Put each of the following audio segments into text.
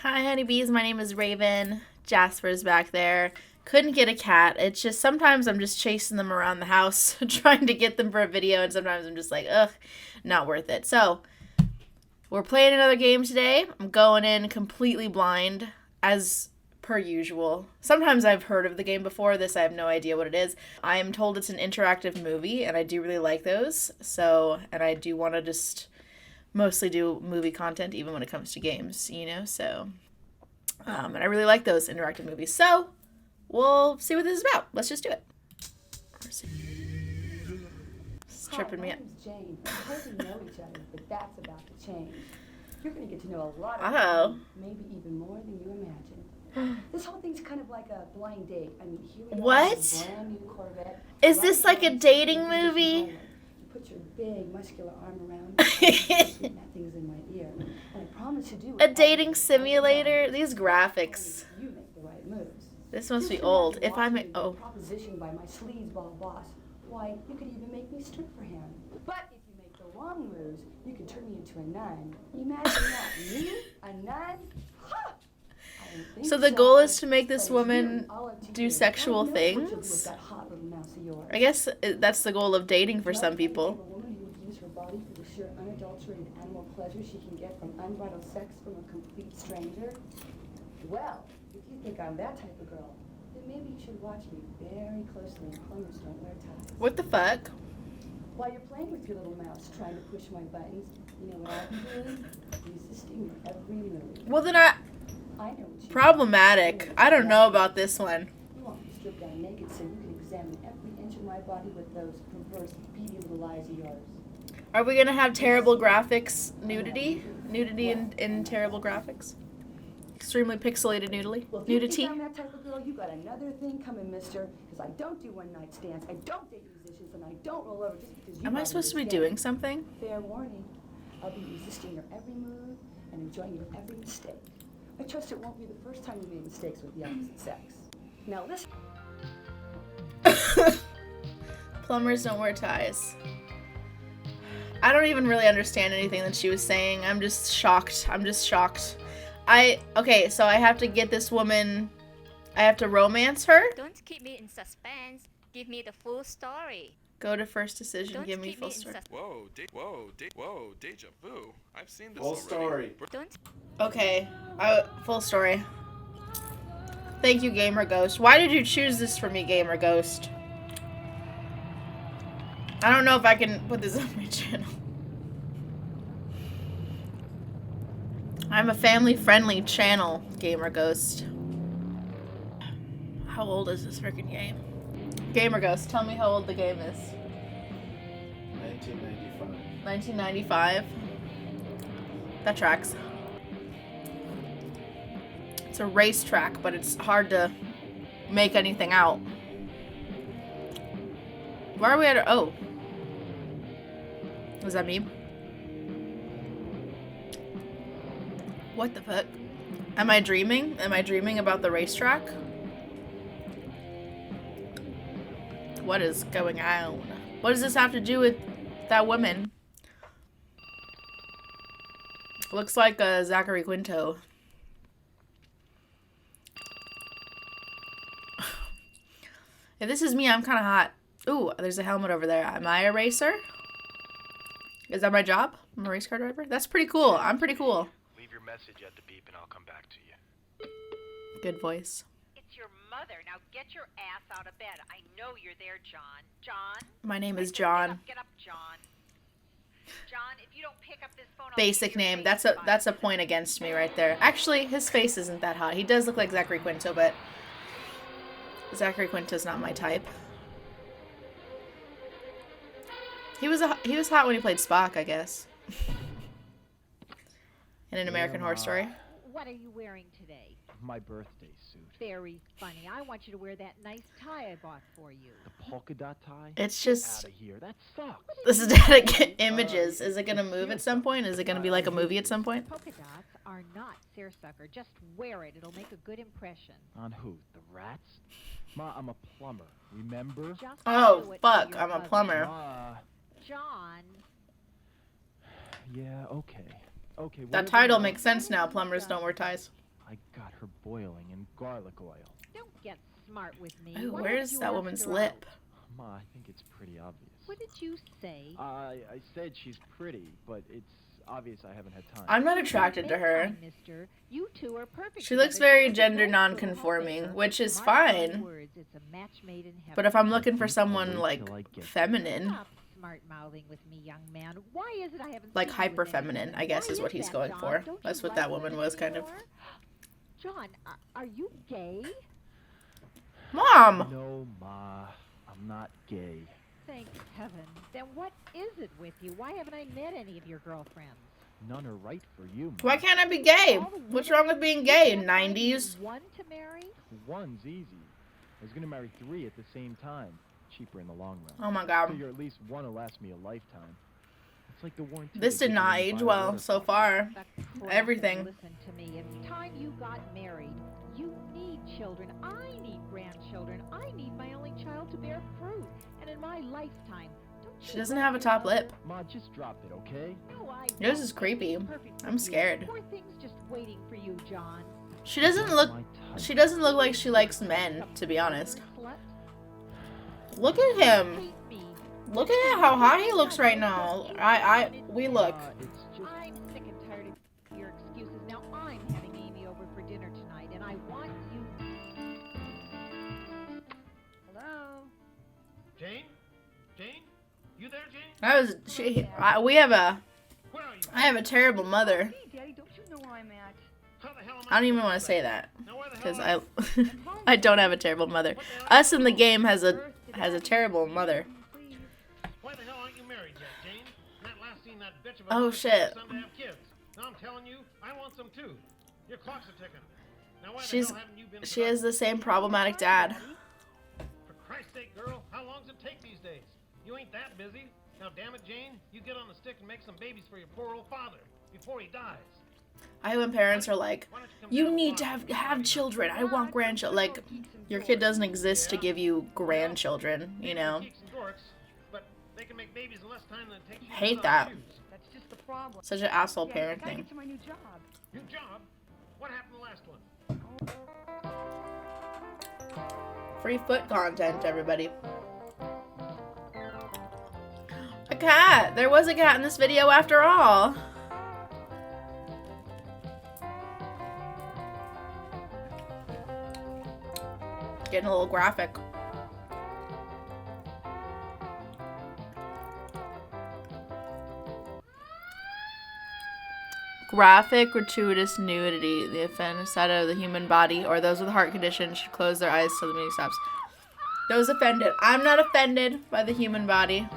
Hi, honeybees. My name is Raven. Jasper's back there. Couldn't get a cat. It's just sometimes I'm just chasing them around the house trying to get them for a video, and sometimes I'm just like, ugh, not worth it. So, we're playing another game today. I'm going in completely blind, as per usual. Sometimes I've heard of the game before. This, I have no idea what it is. I am told it's an interactive movie, and I do really like those. So, and I do want to just mostly do movie content even when it comes to games, you know, so and I really like those interactive movies, so we'll see what this is about. Let's just do it. It's tripping me up. Jane. I hope we know each other, but that's about to change. You're going to get to know a lot of people, maybe even more than you imagine. This whole thing's kind of like a blind date. I mean, here we are in a brand new Corvette. Is this like a dating movie? Put your big muscular arm around me. That thing's in my ear. And I promise to do it. A dating simulator? These graphics. You make the right moves. This must be old. If I make proposition by my sleazeball boss, why, you could even make me strip for him. But if you make the wrong moves, you could turn me into a nun. Imagine that. Me? A nun? Huh! So the goal is to make this woman do sexual things? I guess that's the goal of dating for some people. A woman who would use her body for the sheer unadulterated animal pleasure she can get from unbridled sex from a complete stranger? Well, if you think I'm that type of girl, then maybe you should watch me very closely in Plumbers Don't Wear Ties. What the fuck? While you're playing with your little mouse trying to push my buttons, you know what I'll be doing? Resisting your every move. Well, then I know problematic. I don't know about this one. You want me to strip down naked so you can examine every inch of my body with those perverse, beady little eyes of yours. Are we gonna have terrible graphics nudity? Nudity in terrible graphics? Extremely pixelated nudity? Well, if you think I'm that type of girl, you got another thing coming, mister. Because I don't do one-night stands, I don't date musicians, and I don't roll over just because you Am I supposed to be doing something? Fair warning. I'll be resisting your every move and enjoying your every mistake. I trust it won't be the first time you made mistakes with the opposite sex. Now listen. Plumbers don't wear ties. I don't even really understand anything that she was saying. I'm just shocked. Okay, so I have to get this woman, I have to romance her? Don't keep me in suspense. Give me the full story. Go to first decision, give me full story. Whoa, deja vu. I've seen this full already. story. Okay, full story. Thank you, Gamer Ghost. Why did you choose this for me, Gamer Ghost? I don't know if I can put this on my channel. I'm a family-friendly channel, Gamer Ghost. How old is this freaking game? Gamer Ghost, tell me how old the game is. 1995. 1995? That tracks. It's a racetrack, but it's hard to make anything out. Where are we at? Oh. Was that me? What the fuck? Am I dreaming? Am I dreaming about the racetrack? What is going on? What does this have to do with that woman? Looks like Zachary Quinto. If this is me, I'm kind of hot. Ooh, there's a helmet over there. Am I a racer? Is that my job? I'm a race car driver? That's pretty cool. I'm pretty cool. Leave your message at the beep and I'll come back to you. Good voice. It's your mother. Now get your ass out of bed. I know you're there, John. John? My name is John. Get up, John. John, if you don't pick up this phone, Basic name. That's a point against me right there. Actually, his face isn't that hot. He does look like Zachary Quinto, but Zachary Quinto's not my type. He was hot when he played Spock, I guess. In An American Horror Story. What are you wearing today? My birthday suit. Very funny. I want you to wear that nice tie I bought for you. The polka dot tie? It's just... Out of here. That sucks. This is static images. Is it going to move at some point? Is it going to be like a movie at some point? Polka dots are not seersucker. Just wear it. It'll make a good impression. On who? The rats? Ma, I'm a plumber. Remember? Just Oh, do it fuck. for your I'm a mother. plumber. Ma. John. Yeah, okay. Okay. That title makes sense now. Plumbers don't wear ties. I got her boiling in garlic oil. Don't get smart with me. Ooh, Why where's did you that ask woman's her lip? Ma, I think it's pretty obvious. What did you say? I said she's pretty, but it's obvious I haven't had time. I'm not attracted to her. Fine, mister. You two are perfect. She looks together. very It's gender nice little non-conforming, homemaker. which is Mark my fine. words, it's a match made in heaven. But if I'm looking for I'll someone wait like till I get there. feminine, Stop smart mouthing with me, young man. Why is it I haven't like seen you with hyper feminine, anyone? I guess Why is what he's that, going John? for. Don't That's you what that like woman women was kind of. anymore? John, are you gay? Mom! No, Ma, I'm not gay. Thank heaven. Then what is it with you? Why haven't I met any of your girlfriends? None are right for you, Ma. Why can't I be gay? All the What's women wrong with being you gay? can't find 90s? one to marry? One's easy. I was gonna marry 3 at the same time. Cheaper in the long run. Oh my god. Figure at least one will last me a lifetime. It's like the warranty. This they did give not you when you age buy a well water so fountain. far. The crap. Everything. Listen to me. It's time you got married. You need children. I need grandchildren. I need my only child to bear fruit. And in my lifetime, don't She you doesn't have a top lip. Ma, just drop it, okay? No, I Yours don't. is creepy. It's perfect for I'm you. scared. Poor thing's just waiting for you, John. She doesn't Not look. my type. She doesn't look like she likes men, to be honest. Slut. Look at him. Hate me. Look at how high he looks right now. We look. It's just I'm sick and tired of your excuses. Now I'm having Amy over for dinner tonight, and I want you. Hello? Jane? Jane? You there, Jane? That was she. We have a. Where are you? I have a terrible mother. Hey, Daddy, don't you know where I'm at? How the hell am I don't even want to say that Now where the hell because am I don't have a terrible mother. Us in the game has a terrible mother. Please. Why the hell aren't you married yet, Jane? Matt last seen that bitch of a Oh, mother shit. son to have kids. Now I'm telling you, I want some too. Your clock's a ticking. Now why She's the hell haven't you been she has the same problematic dad. For Christ's sake, girl, how long's it take these days? You ain't that busy. Now damn it, Jane, you get on the stick and make some babies for your poor old father before he dies. I hate when parents are like, Why don't you come "You down need the to block have children. I want grandchildren." Like, your kid doesn't exist to give you grandchildren. You know. Geeks and dorks, but they can make babies in less time than it takes you to Hate put on that. shoes. That's just the problem. Such an asshole Daddy, I parent gotta thing. get to my new job. New job? What happened the last one? Free foot content, everybody. A cat! There was a cat in this video after all. Getting a little graphic. Graphic, gratuitous nudity. The offense side of the human body or those with a heart condition should close their eyes till the music stops. Those offended. I'm not offended by the human body.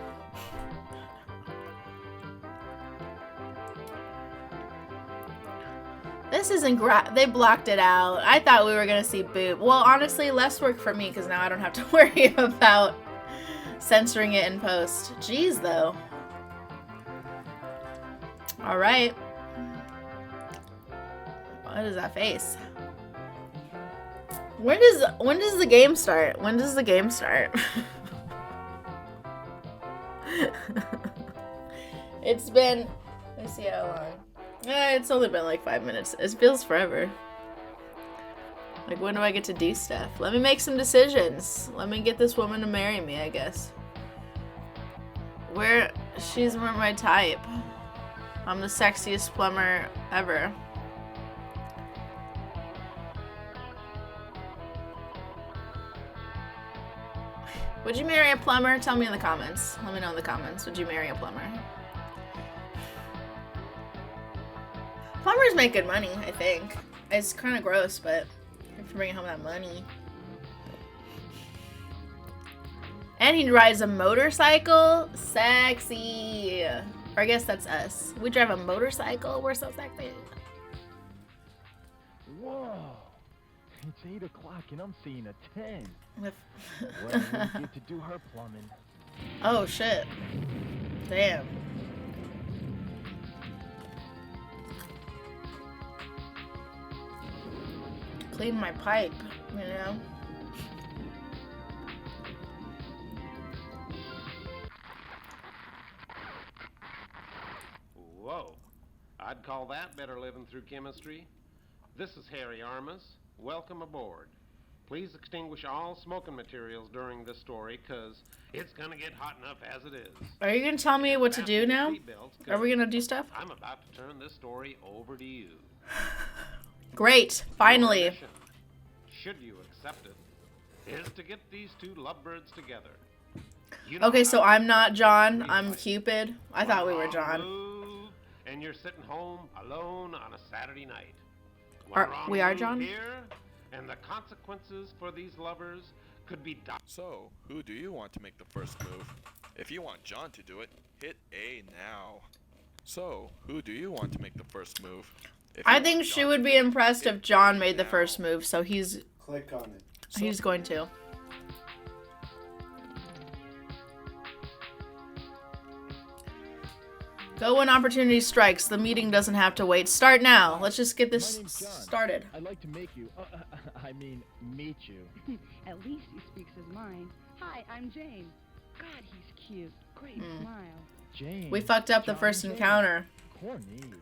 This isn't they blocked it out. I thought we were gonna see boob. Well, honestly, less work for me because now I don't have to worry about censoring it in post. Jeez, though. All right. What is that face? When does the game start? When does the game start? It's been, let's see how long. It's only been like 5 minutes. It feels forever. Like, when do I get to do stuff? Let me make some decisions. Let me get this woman to marry me, I guess. She's more my type. I'm the sexiest plumber ever. Would you marry a plumber? Tell me in the comments. Let me know in the comments. Would you marry a plumber? Plumbers make good money, I think. It's kind of gross, but you have to bring home that money. And he rides a motorcycle? Sexy. Or I guess that's us. We drive a motorcycle? We're so sexy. Whoa! It's 8 o'clock and I'm seeing a 10. If- Well, we get to do her plumbing. Oh, shit. Damn. Clean my pipe, you know? Whoa. I'd call that better living through chemistry. This is Harry Armas. Welcome aboard. Please extinguish all smoking materials during this story, cause it's gonna get hot enough as it is. Are you gonna tell me what to do now? Are we gonna do stuff? I'm about to turn this story over to you. Great, finally. Your mission, should you accept it, is to get these two lovebirds together. You know Okay, so how I'm not John, it's I'm like Cupid. I thought we were John. And you're sitting home alone on a Saturday night. We are Wrong John? move here, and the consequences for these lovers could be dire. So, who do you want to make the first move? If you want John to do it, hit A now. So, who do you want to make the first move? If I you think want she John would to be do it, impressed hit if John A made the now. first move, so he's Click on it. going to. Go when opportunity strikes. The meeting doesn't have to wait. Start now. Let's just get this My name's John. started. I'd like to make you, meet you. At least he speaks his mind. Hi, I'm Jane. God, he's cute. Great smile. Jane. We fucked up the John first Jane. encounter. Cornelius.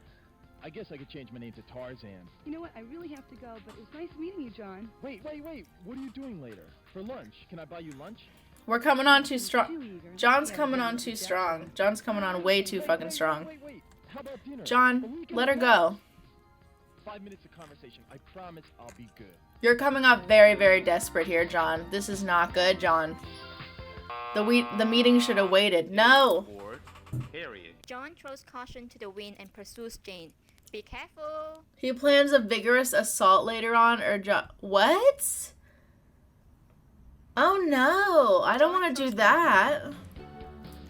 I guess I could change my name to Tarzan. You know what? I really have to go, but it was nice meeting you, John. Wait. What are you doing later? For lunch? Can I buy you lunch? We're coming on too strong. Too eager. John's Yeah, coming yeah, on too definitely. strong. John's coming on way too fucking strong. Wait. How about dinner? John, A week let her in advance. go. 5 minutes of conversation. I promise I'll be good. You're coming off very, very desperate here, John. This is not good, John. The meeting should have waited. No! Aboard. Harry. John throws caution to the wind and pursues Jane. Be careful. He plans a vigorous assault later on, or what? Oh no, I don't want to do that.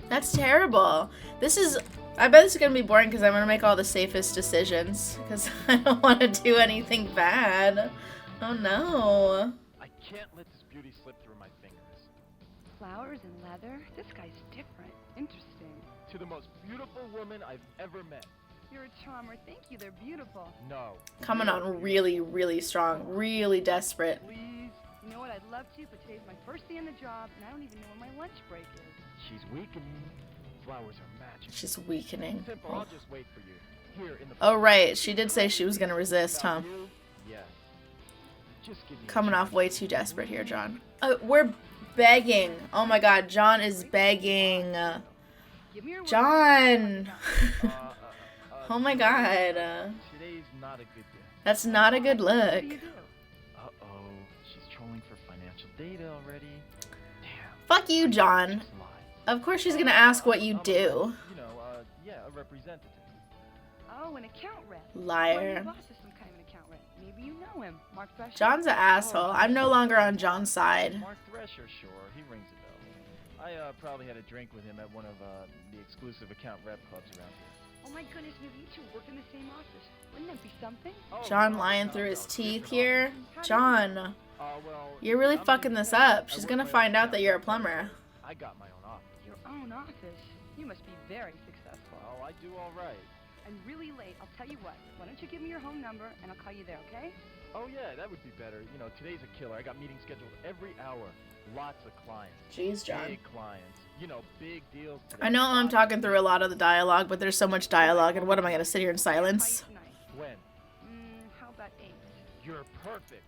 That's terrible. I bet this is going to be boring because I'm going to make all the safest decisions. Because I don't want to do anything bad. Oh no. I can't let this beauty slip through my fingers. Flowers and leather? This guy's different. Interesting. To the most beautiful woman I've ever met. You're a charmer. Thank you. They're beautiful. No. Coming on really, really strong. Really desperate. Please. You know what? I'd love to, but today's my first day on the job, and I don't even know when my lunch break is. She's weakening. Flowers are magic. She's weakening. Simple. I'll just wait for you. Here in the. Oh right, she did say she was going to resist, huh? You? Yes. Just give me a Coming off chance. way too desperate here, John. We're begging. Oh my god, John is begging. Give me your word. John! Uh, Oh my god. Today's not a good day. That's not a good What look. do you do? Uh-oh. She's trolling for financial data already. Damn. Fuck you, John. Just lie. Of course she's gonna ask what you I'm a, do. You know, yeah, a representative. Oh, an account rep. Liar. Well, your boss is some kind of an account rep. Maybe you know him. Mark Thresher. John's an asshole. I'm no longer on John's side. Mark Thresher, sure. He rings a bell. I probably had a drink with him at one of the exclusive account rep clubs around here. Oh my goodness, maybe you two work in the same office. Wouldn't that be something? Oh, John no, lying no, through no, his teeth different here. office. John, Well, you're really I'm fucking an this independent. up. I She's work gonna my own find out that account you're a rep. plumber. I got my own office. Your own office. You must be very successful. Oh, I do all right. I'm really late. I'll tell you what. Why don't you give me your home number and I'll call you there, okay? Oh yeah, that would be better. You know, today's a killer. I got meetings scheduled every hour. Lots of clients. Jeez, John. Big clients. You know, big deals. Today. I know I'm talking through a lot of the dialogue, but there's so much dialogue, and what am I gonna sit here in silence? Call you tonight. When? How about 8? You're perfect.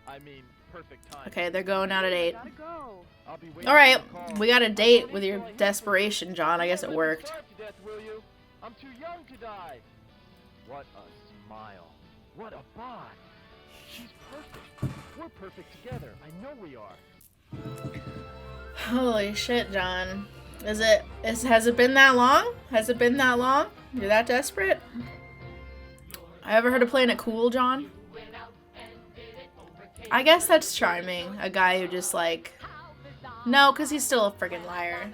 I mean, perfect time. Okay, they're going out at 8. Gotta go. I'll be waiting Alright, for your call. we got a date with your desperation, John. I guess it Don't let me worked. starve to death, will you? I'm too young to die. What a smile. What a bod. She's perfect. We're perfect together. I know we are. Holy shit, John. Has it been that long? Has it been that long? You're that desperate? I ever heard of playing it cool, John? I guess that's charming. A guy who just like... No, because he's still a friggin' liar.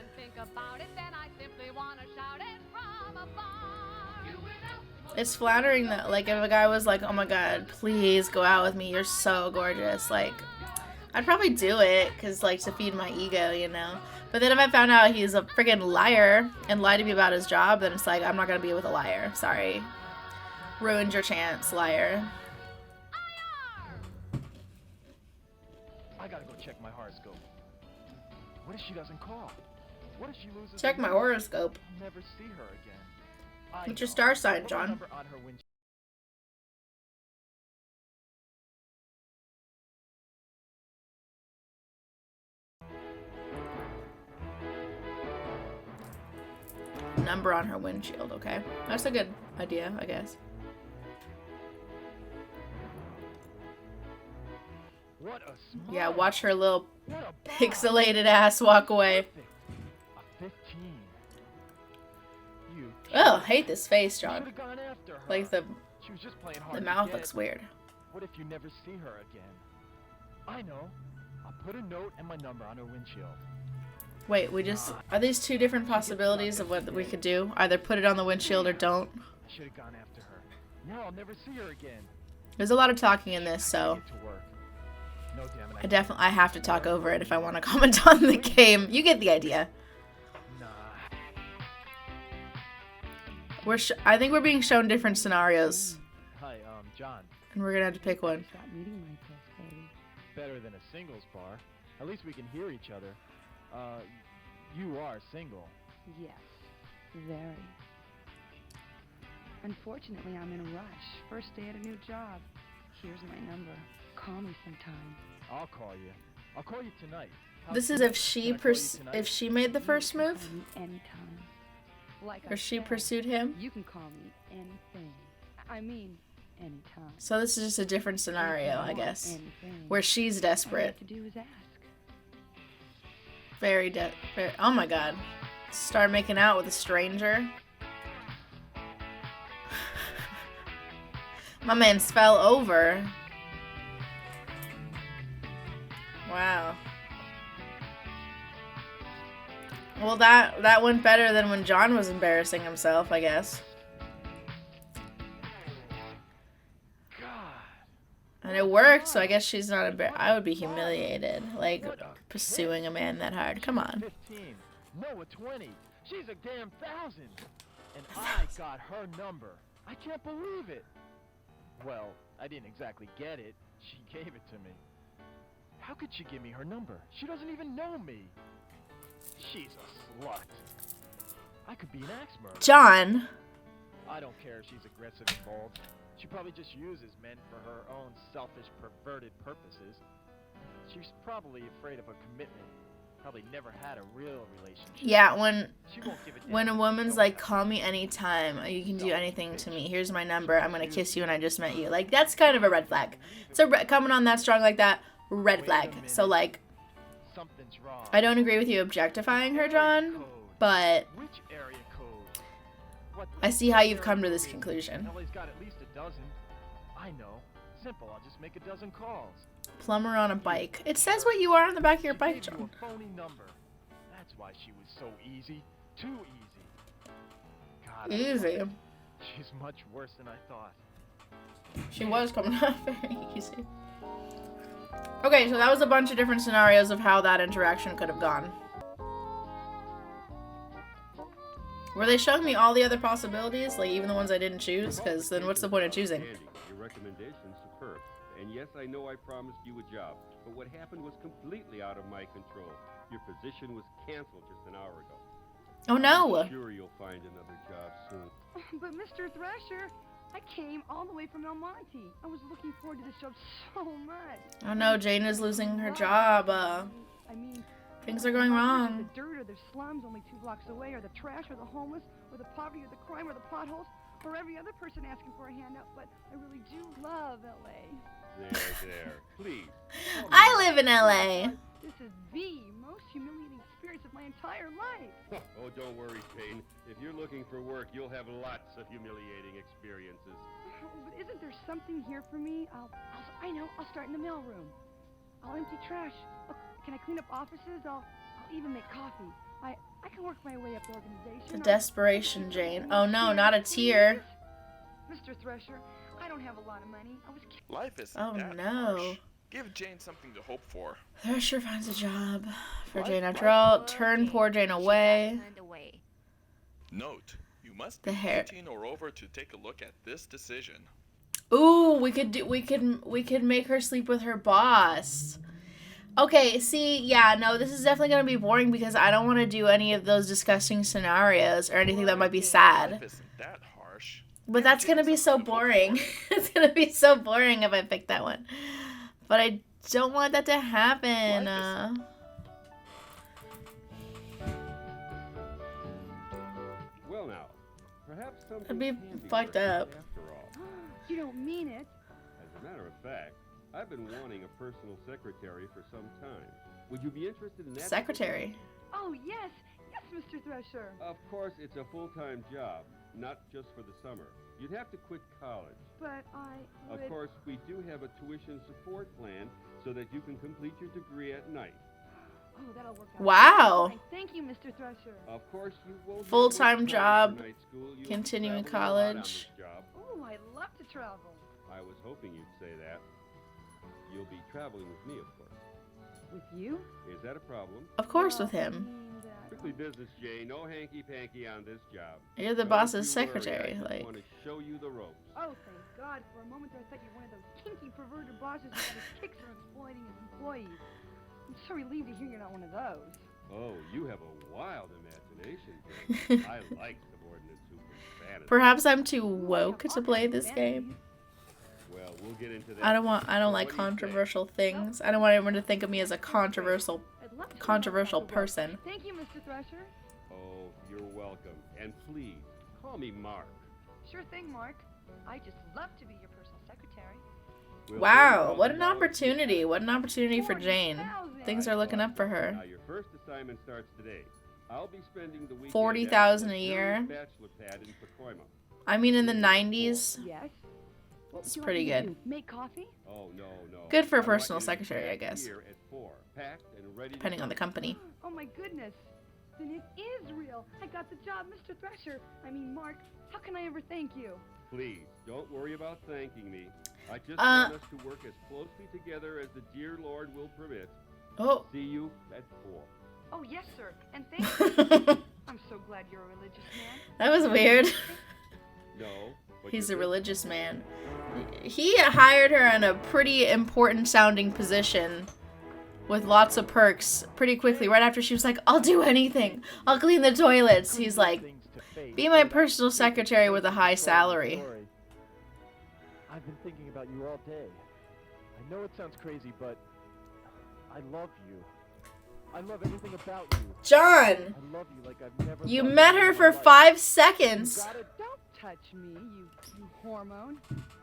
It's flattering that, like, if a guy was like, oh my god, please go out with me, you're so gorgeous, like, I'd probably do it, because, like, to feed my ego, you know? But then if I found out he's a friggin' liar and lied to me about his job, then it's like, I'm not gonna be with a liar. Sorry. Ruined your chance, liar. I gotta go check my horoscope. What if she doesn't call? What if she loses? Check the my number? horoscope. I'll never see her again. I What's your know. star sign, Put my John? number on her when number on her windshield, okay? That's a good idea, I guess. What a smile. Yeah, watch her little What a bod. pixelated ass walk away. Perfect. A 15. You Oh, hate this face, should John. have gone after her. Like She was just playing hard the to mouth get. looks weird. What if you never see her again? I know. I'll put a note and my number on her windshield. Wait, are these two different possibilities of what we could do? Either put it on the windshield or don't. I should have gone after her. Now I'll never see her again. There's a lot of talking in this, so Get to work. No, damn it. I have to talk over it if I want to comment on the game. You get the idea. Nah. I think we're being shown different scenarios, Hi, John. and we're gonna have to pick one. Stop meeting like this, baby. Better than a singles bar. At least we can hear each other. You are single. Yes, very. Unfortunately, I'm in a rush. First day at a new job. Here's my number. Call me sometime. I'll call you. I'll call you tonight. How's This is tonight? if she Can I call you tonight? if she made the first You can move, call me anytime. Like I or she said, pursued him. You can call me anything. I mean, anytime. So this is just a different scenario, I guess, Anything. where she's All you desperate. have to do is ask. Very. Oh my god. Start making out with a stranger. My man fell over. Wow. Well, that went better than when John was embarrassing himself, I guess. God. And it worked, so I guess she's not I would be humiliated, like, pursuing a man that hard. Come on. 15. No, a 20. She's a damn 1,000. And I got her number. I can't believe it. Well, I didn't exactly get it. She gave it to me. How could she give me her number? She doesn't even know me. She's a slut. I could be an axe murderer. John. I don't care if she's aggressive and bold. She probably just uses men for her own selfish, perverted purposes. She's probably afraid of a commitment. Probably never had a real relationship. Yeah, when She won't give a damn when a if you woman's don't like, have call me anytime, you can do anything to me, here's my number, I'm gonna kiss you and I just met you. Like, that's kind of a red flag. So coming on that strong like that, red flag. So like, Something's wrong. I don't agree with you objectifying her, John, Code. but Which area code? What I see how you've area come to this code? conclusion. LA's got at least a dozen. I know. Simple. I'll just make a dozen calls. Plumber on a bike. It says what you are on the back of your She bike, gave you John. a phony number. That's why she was so easy. Too easy. God, Easy. she's much worse than I thought. She was coming out very easy. Okay, so that was a bunch of different scenarios of how that interaction could have gone. Were they showing me all the other possibilities, like even the ones I didn't choose? Because then what's the point of choosing? Andy, your recommendation's superb. And yes, I know I promised you a job, but what happened was completely out of my control. Your position was canceled just an hour ago. Oh no! I'm sure you'll find another job soon. But Mr. Thresher, I came all the way from El Monte. I was looking forward to this job so much. Oh no, Jane is losing her job. I mean, Things are going wrong. The dirt or the slums only 2 blocks away, or the trash or the homeless, or the poverty or the crime or the potholes, or every other person asking for a handout. But I really do love LA. There, please. I live in LA. This is the most humiliating experience of my entire life. Oh, don't worry, Jane. If you're looking for work, you'll have lots of humiliating experiences. But isn't there something here for me? I know. I'll start in the mailroom. I'll empty trash. Look, can I clean up offices? I'll even make coffee. I can work my way up the organization. The desperation, Jane. Oh no, not a tear. Mr. Thresher, I don't have a lot of money. I was Life is Oh that no. harsh. Give Jane something to hope for. Thresher finds a job for What? Jane after all. Turn poor Jane away. Turned away. Note, you must The be hair. 18 or over to take a look at this decision. Ooh, we could make her sleep with her boss. Okay, see, yeah, no, this is definitely gonna be boring because I don't want to do any of those disgusting scenarios or anything that might be sad. Life isn't that harsh. But that's gonna be so boring. It's gonna be so boring if I pick that one. But I don't want that to happen. Perhaps something That'd be can be fucked worked up. out after all. You don't mean it. As a matter of fact, I've been wanting a personal secretary for some time. Would you be interested in that? Secretary. Oh, yes. Yes, Mr. Thresher. Of course, it's a full-time job, not just for the summer. You'd have to quit college. But I would... Of course, we do have a tuition support plan so that you can complete your degree at night. Oh, that'll work out. Wow. Fine. Thank you, Mr. Thresher. Of course, you won't. Full-time job, night school. You'll continuing travel a lot on college. this job. Oh, I love to travel. I was hoping you'd say that. You'll be traveling with me, of course. With you? Is that a problem? Of course, Well, with him. I mean that- Strictly business, Jay. No hanky-panky on this job. You're the Don't boss's you worry, secretary. I just Like, want to show you the ropes. Oh, thank God. For a moment there, I thought you were one of those kinky, perverted bosses who got his kicks from exploiting his employees. I'm so relieved to hear you're not one of those. Oh, you have a wild imagination, Jay. I like subordinates who can fantasy. perhaps I'm too woke to play this game. Well, we'll get into that. I don't like What do you say? controversial things. I don't want everyone to think of me as a controversial I'd love to controversial know about the person. ropes. Thank you, Mr. Thresher. Oh, you're welcome. And please, call me Mark. Sure thing, Mark. I just love to be your personal secretary. We'll Wow, pay what an $1,000 opportunity. What an opportunity for Jane. 40,000. Things are looking up for Now, her. your first assignment starts today. I'll be spending the weekend 40,000 at a the year? Bachelor pad in Pacoima. I mean, in the 90s, Yes. What it's would you like pretty me to good. do? Make coffee? Oh, no. Good for a I want personal you to be secretary, I back guess. here at 4, packed and ready to depending on the go. company. Oh my goodness. Then it is real. I got the job, Mr. Thresher. I mean, Mark, how can I ever thank you? Please, don't worry about thanking me. I just Uh, want us to work as closely together as the dear Lord will permit. Oh. See you at 4. Oh, yes, sir. And thank you. I'm so glad you're a religious man. That was weird. No. but He's a you're good. religious man. He hired her in a pretty important sounding position with lots of perks pretty quickly. Right after she was like, I'll do anything. I'll clean the toilets. He's like, be my personal secretary with a high salary. I've been thinking about you all day. I know it sounds crazy, but I love you. I love everything about you. John, I love you like I've never you loved met you her in my for life. 5 You seconds. gotta Don't touch me, you hormone.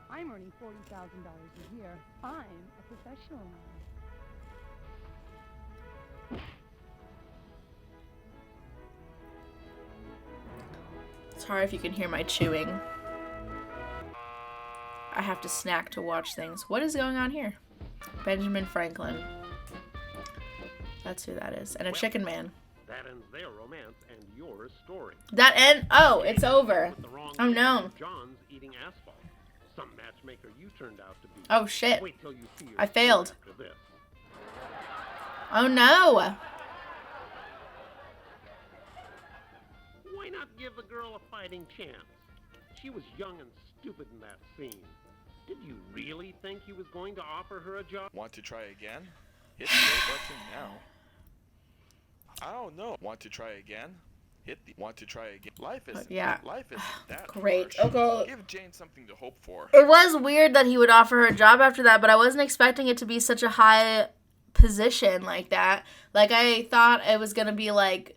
I'm earning $40,000 a year. I'm a professional now. Sorry if you can hear my chewing. I have to snack to watch things. What is going on here? Benjamin Franklin. That's who that is. And a chicken man. That ends their romance and your story. That end. Oh, it's over. With the wrong Oh no. John's eating asphalt. Some matchmaker you turned out to be. Oh shit. Wait till you see your I failed. score after this. Oh no. Why not give the girl a fighting chance? She was young and stupid in that scene. Did you really think he was going to offer her a job? Want to try again? Hit the A button now. I don't know. Want to try again? Hit the. Want to try again? Life isn't. yeah. Life isn't that Great. harsh. Okay. Give Jane something to hope for. It was weird that he would offer her a job after that, but I wasn't expecting it to be such a high position like that. Like, I thought it was gonna be like,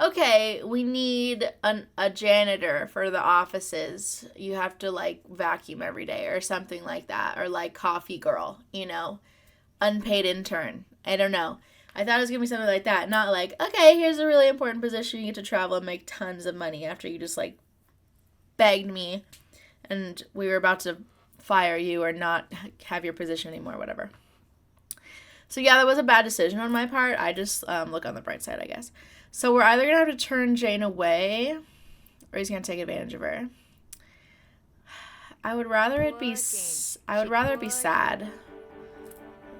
okay, we need a janitor for the offices. You have to, like, vacuum every day or something like that. Or, like, coffee girl, you know? Unpaid intern. I don't know. I thought it was going to be something like that. Not like, okay, here's a really important position. You get to travel and make tons of money after you just, like, begged me. And we were about to fire you or not have your position anymore, whatever. So, yeah, that was a bad decision on my part. I just look on the bright side, I guess. So we're either going to have to turn Jane away or he's going to take advantage of her. I would rather it be sad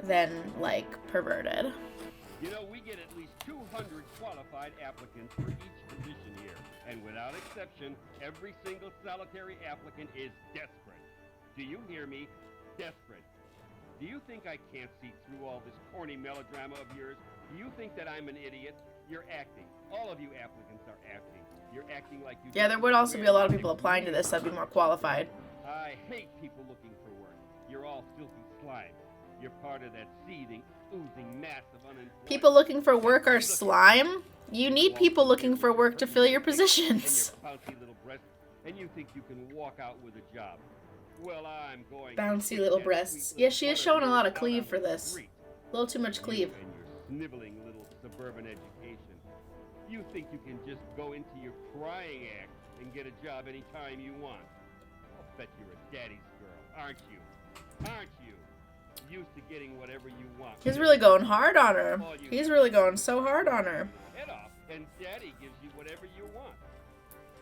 than, like, perverted. You know, we get at least 200 qualified applicants for each position here. And without exception, every single solitary applicant is desperate. Do you hear me? Desperate. Do you think I can't see through all this corny melodrama of yours? Do you think that I'm an idiot? You're acting. All of you applicants are acting. You're acting like you... Yeah, there would also be a lot of people applying to this that'd be more qualified. I hate people looking for work. You're all filthy slime. You're part of that seething, oozing mass of unemployment. People looking for work are slime? You need people looking for work to fill your positions. And your bouncy little breasts and you think you can walk out with a job. Well, I'm going Bouncy to little put that breasts. sweet Yeah, little she is butter showing a lot of out cleave on for the this. street. A little too much cleave. You and your sniveling little suburban education. You think you can just go into your crying act and get a job anytime you want. I'll bet you're a daddy's girl, aren't you? Aren't you? Used to getting whatever you want. He's really going hard on her. He's really going so hard on her. Head off, and daddy gives you whatever you want.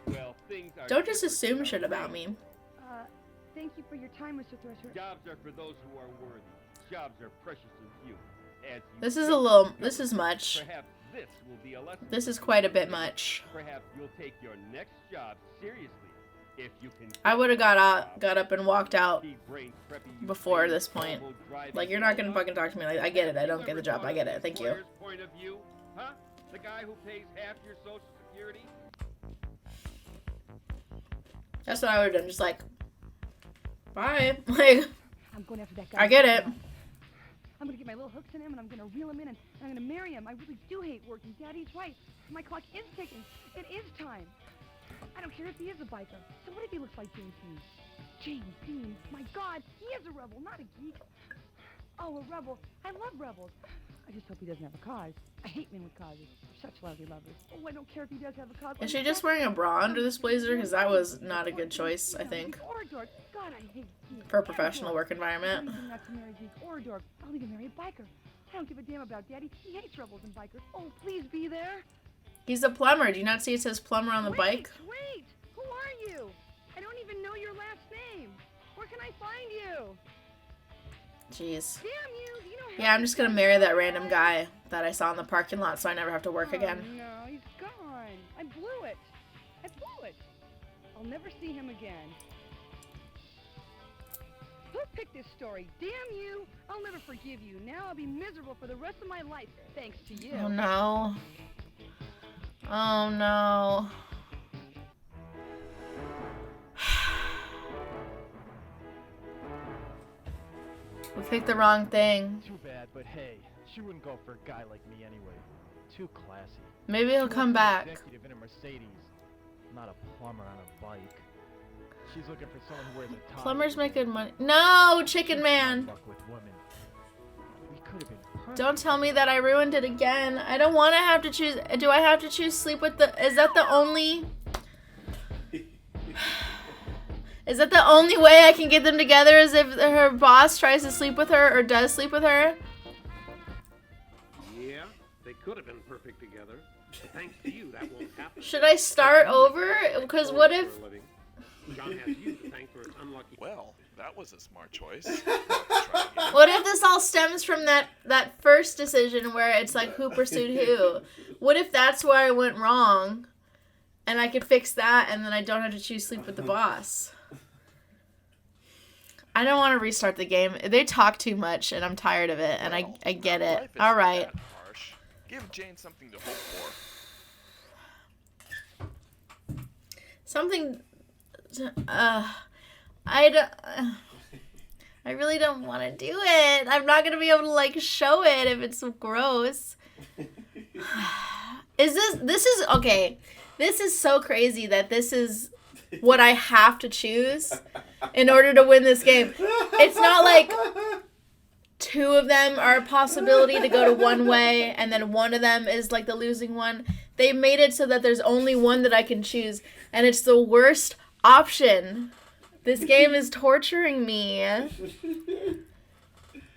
Well, things are Don't just different assume shit nowadays. about me. Thank you for your time, Mr. Thresher. Jobs are for those who are worthy. Jobs are precious and few. As you This is a just little, discovered, this is much. Perhaps this will be a lesson. This is for you. quite a bit much. Perhaps you'll take your next job seriously if you can. I would have got up and walked out Pea-brained preppy you before say, this point. elbow-driving Like, you're not gonna mother. fucking talk to me like, I get it, I don't get the job, I get it, thank you. Employer's point of view, huh? The guy who pays half your Social Security? That's what I would have done, just like, bye. Like, I'm going after that guy. I get it. I'm gonna get my little hooks in him, and I'm gonna reel him in, and I'm gonna marry him. I really do hate working. Daddy's right. My clock is ticking. It is time. I don't care if he is a biker. So what if he looks like James Dean? James Dean? My God, he is a rebel, not a geek. Oh, a rebel. I love rebels. I just hope he doesn't have a cause. I hate men with causes. They're such lousy lovers. Oh, I don't care if he does have a cause. Is she just wearing a bra under this blazer? Because that was not a good choice, I think, Or a dork. God, I hate geeks. for a professional work I'm environment. even not to marry a geek or a dork. I'll even marry a biker. I don't give a damn about Daddy. He hates rebels and bikers. Oh, please be there. He's a plumber. Do you not see it says plumber on the bike? Wait! Who are you? I don't even know your last name. Where can I find you? Jeez. Damn you! You don't have Yeah, I'm just gonna marry that random guy that I saw in the parking lot so I never have to work again. Oh, no, he's gone. I blew it. I blew it. I'll never see him again. Who picked this story? Damn you! I'll never forgive you. Now I'll be miserable for the rest of my life, thanks to you. Oh no. Oh no. We picked the wrong thing. Too bad, but hey, she wouldn't go for a guy like me anyway. Too classy. Maybe he'll She come wants an back. executive in a Mercedes, not a plumber on a bike. She's looking for someone who wears a tie. Plumbers make good money. No, Chicken Man. Fuck with women. We could have been perfect. Don't tell me that I ruined it again. I don't want to have to choose. Do I have to choose sleep with the... Is that the only... Is that the only way I can get them together is if her boss tries to sleep with her or does sleep with her? Yeah, they could have been perfect together. But thanks to you, that won't happen. Should I start over? Because what if... For a living. John has you to thank for his unlucky. Well, that was a smart choice. Try again. What if this all stems from that first decision where it's like who pursued who? What if that's where I went wrong and I could fix that and then I don't have to choose sleep with the boss? I don't want to restart the game. They talk too much and I'm tired of it and Well, I get life it. isn't All right. that harsh. Give Jane something to hope for. Something I really don't want to do it. I'm not going to be able to like show it if it's gross. This is okay. This is so crazy that this is what I have to choose in order to win this game. It's not like two of them are a possibility to go to one way and then one of them is like the losing one. They made it so that there's only one that I can choose and it's the worst option. This game is torturing me.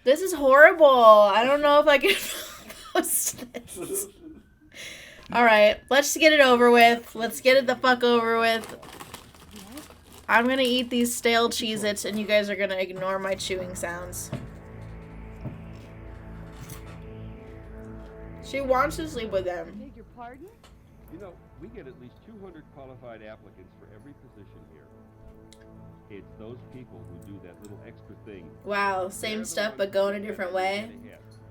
This is horrible. I don't know if I can post this. Alright, let's get it over with. Let's get it the fuck over with. I'm gonna eat these stale Cheez-Its and you guys are gonna ignore my chewing sounds. She wants to sleep with them. Beg your pardon? You know, we get at least 200 qualified applicants for every position here. It's those people who do that little extra thing. Wow, same stuff but going a different way.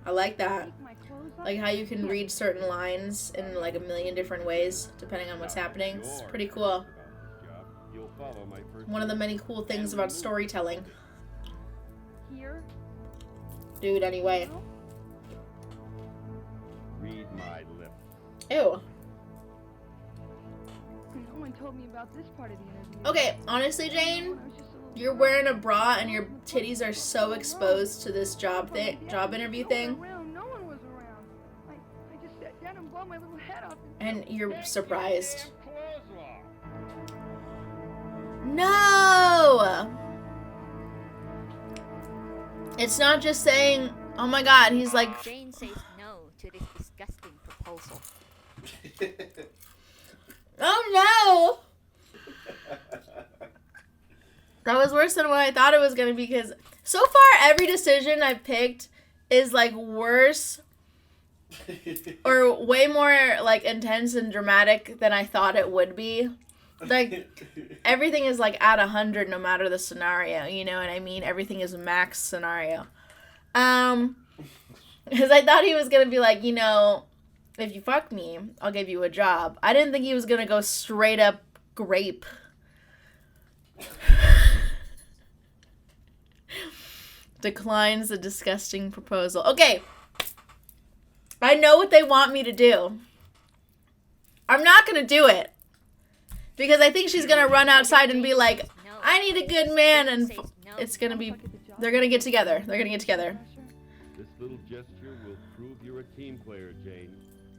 I like that. Take my clothes off? Like how you can read certain lines in like a million different ways depending on what's happening. It's pretty cool. You'll follow my first One of the many cool things about storytelling. Here? Dude, anyway. Read my lips. Ew. Someone told me about this part of the interview. Okay, honestly, Jane, you're wearing a bra and your titties are so exposed to this job interview thing. No one was around. I just sat down and blew my little head off. And you're surprised. Clothes off. No! It's not just saying, oh my god, he's like, Jane says no to this disgusting proposal. oh no! That was worse than what I thought it was gonna be, because so far every decision I picked is like worse or way more like intense and dramatic than I thought it would be. Like everything is like at 100 no matter the scenario, you know what I mean? Everything is max scenario. Because I thought he was gonna be like, you know, if you fuck me, I'll give you a job. I didn't think he was gonna go straight up grape. Declines the disgusting proposal. Okay. I know what they want me to do. I'm not gonna do it. Because I think she's gonna run outside and be like, I need a good man, and it's gonna be, they're gonna get together. They're gonna get together. This little gesture will prove you're a team player, Jane.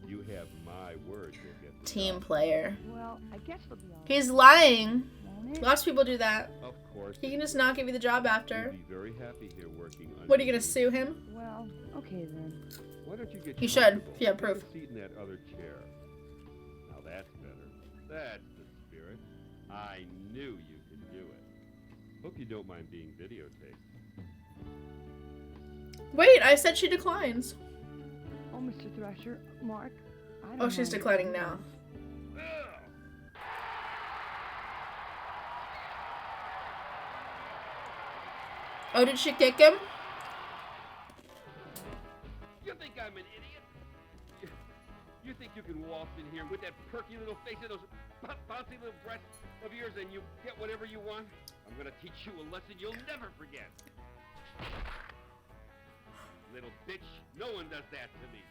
You have my word you'll get the Team job. player. Well, I guess they'll be all right. He's lying. Won't it? Lots of people do that. Of course. He can just not give you the job after. You'll be very happy here working under What, are you gonna me. sue him? Well, okay then. Why don't you get You should, comfortable? if you have Take a proof. seat in that other chair. Now that's better. That's the spirit. I knew you could do it. Hope you don't mind being videotaped. Wait, I said she declines. Oh, Mr. Thrasher, Mark. I don't Oh, she's mind declining it. now. Oh, did she kick him? You think I'm an idiot? You think you can waltz in here with that perky little face and those bouncy little breasts of yours and you get whatever you want? I'm gonna teach you a lesson you'll never forget. Little bitch, no one does that to me.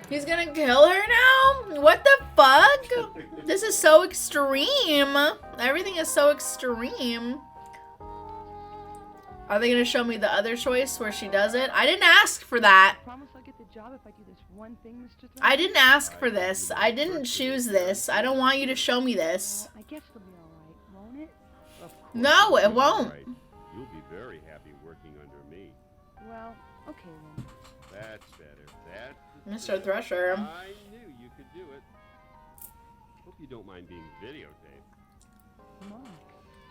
He's gonna kill her now? What the fuck? This is so extreme. Everything is so extreme. Are they gonna show me the other choice where she does it? I didn't ask for that. Promise I'll get the job if I do this one thing, Mr. Thrasher. I didn't ask for this. I didn't choose this. I don't want you to show me this. I guess it'll be all right, won't it? Of course No, it you'll be won't. right. You'll be very happy working under me. Well, okay then. That's better. That's the Mr. spirit. Thrasher. I knew you could do it. Hope you don't mind being videotaped. Mark,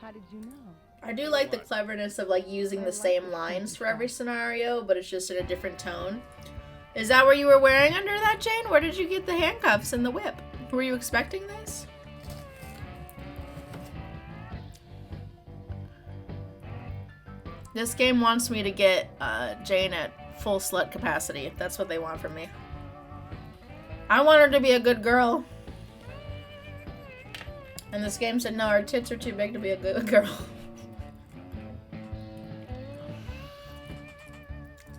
how did you know? I do like the cleverness of like using the same lines for every scenario, but it's just in a different tone. Is that what you were wearing under that, Jane? Where did you get the handcuffs and the whip? Were you expecting this? This game wants me to get Jane at full slut capacity. That's what they want from me. I want her to be a good girl. And this game said, no, her tits are too big to be a good girl.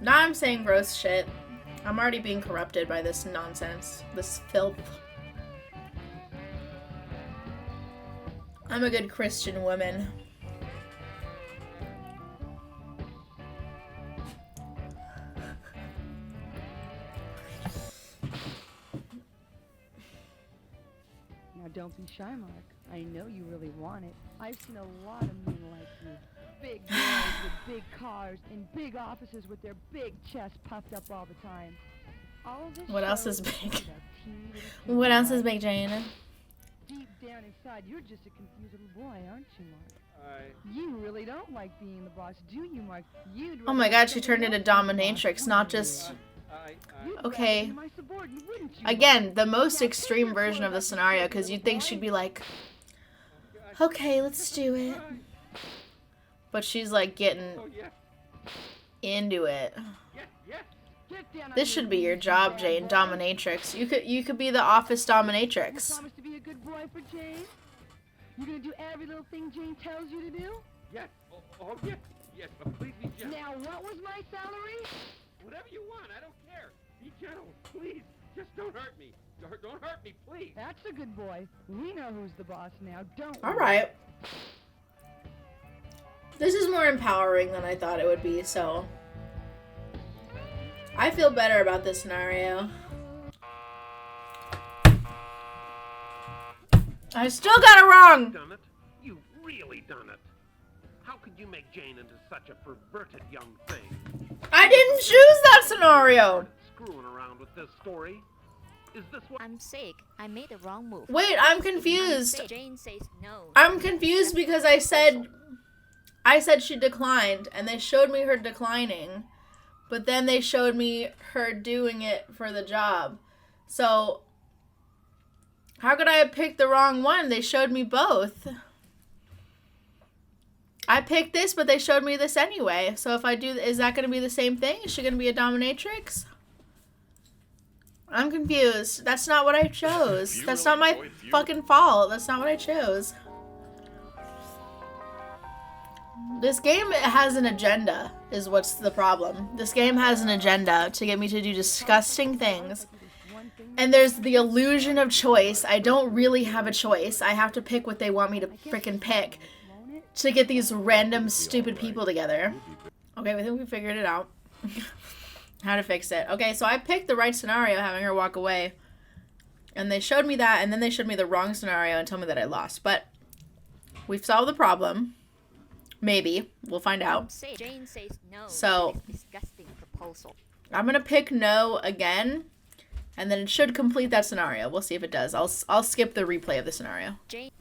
Now I'm saying gross shit. I'm already being corrupted by this nonsense. This filth. I'm a good Christian woman. Now don't be shy, Mark. I know you really want it. I've seen a lot of men like you. Big boys with big cars in big offices with their big chests puffed up all the time. All of this What else shows is big? that a teeny little What else is kid big, Jane? Deep down inside, you're just a confused little boy, aren't you, Mark? I... You really don't like being the boss, do you, Mark? You'd Oh my rather god, be she someone turned into else's boss, dominatrix, not wouldn't you? just... You'd rather Okay. be my subordinate, wouldn't you, Again, Mark? the most Now, extreme take your version of the clothes off scenario, and because sit, you'd think little she'd boy. be like, okay, let's do it. But she's like getting Oh, yes, into it. yes, yes. Get down on This should be your knees, job, bad Jane. boy. Dominatrix. You could be the office You dominatrix. promise to be a good boy for Jane? You're gonna do every little thing Jane tells you to do? Yes. Oh, yes. Yes, but please be gentle. Now, what was my salary? Whatever you want, I don't care. Be gentle, please. Just don't hurt me. Don't hurt me, please. That's a good boy. We know who's the boss now, don't we? All right. This is more empowering than I thought it would be, so I feel better about this scenario. I still got it wrong. Done it. You've really done it. How could you make Jane into such a perverted young thing? I didn't choose that scenario. Screwing around with this story. Is this what? I'm sick. I made the wrong move. Wait, I'm confused. Jane says no. I'm confused because I said she declined, and they showed me her declining, but then they showed me her doing it for the job. So how could I have picked the wrong one? They showed me both. I picked this, but they showed me this anyway. So if I do, is that going to be the same thing? Is she going to be a dominatrix? I'm confused. That's not what I chose. That's not my fucking fault. That's not what I chose. This game has an agenda, is what's the problem. This game has an agenda to get me to do disgusting things. And there's the illusion of choice. I don't really have a choice. I have to pick what they want me to freaking pick to get these random stupid people together. Okay, I think we figured it out. How to fix it. Okay, so I picked the right scenario, having her walk away. And they showed me that, and then they showed me the wrong scenario and told me that I lost. But we've solved the problem. Maybe. We'll find out. Jane says no. So to this disgusting proposal. I'm going to pick no again. And then it should complete that scenario. We'll see if it does. I'll skip the replay of the scenario. Jane.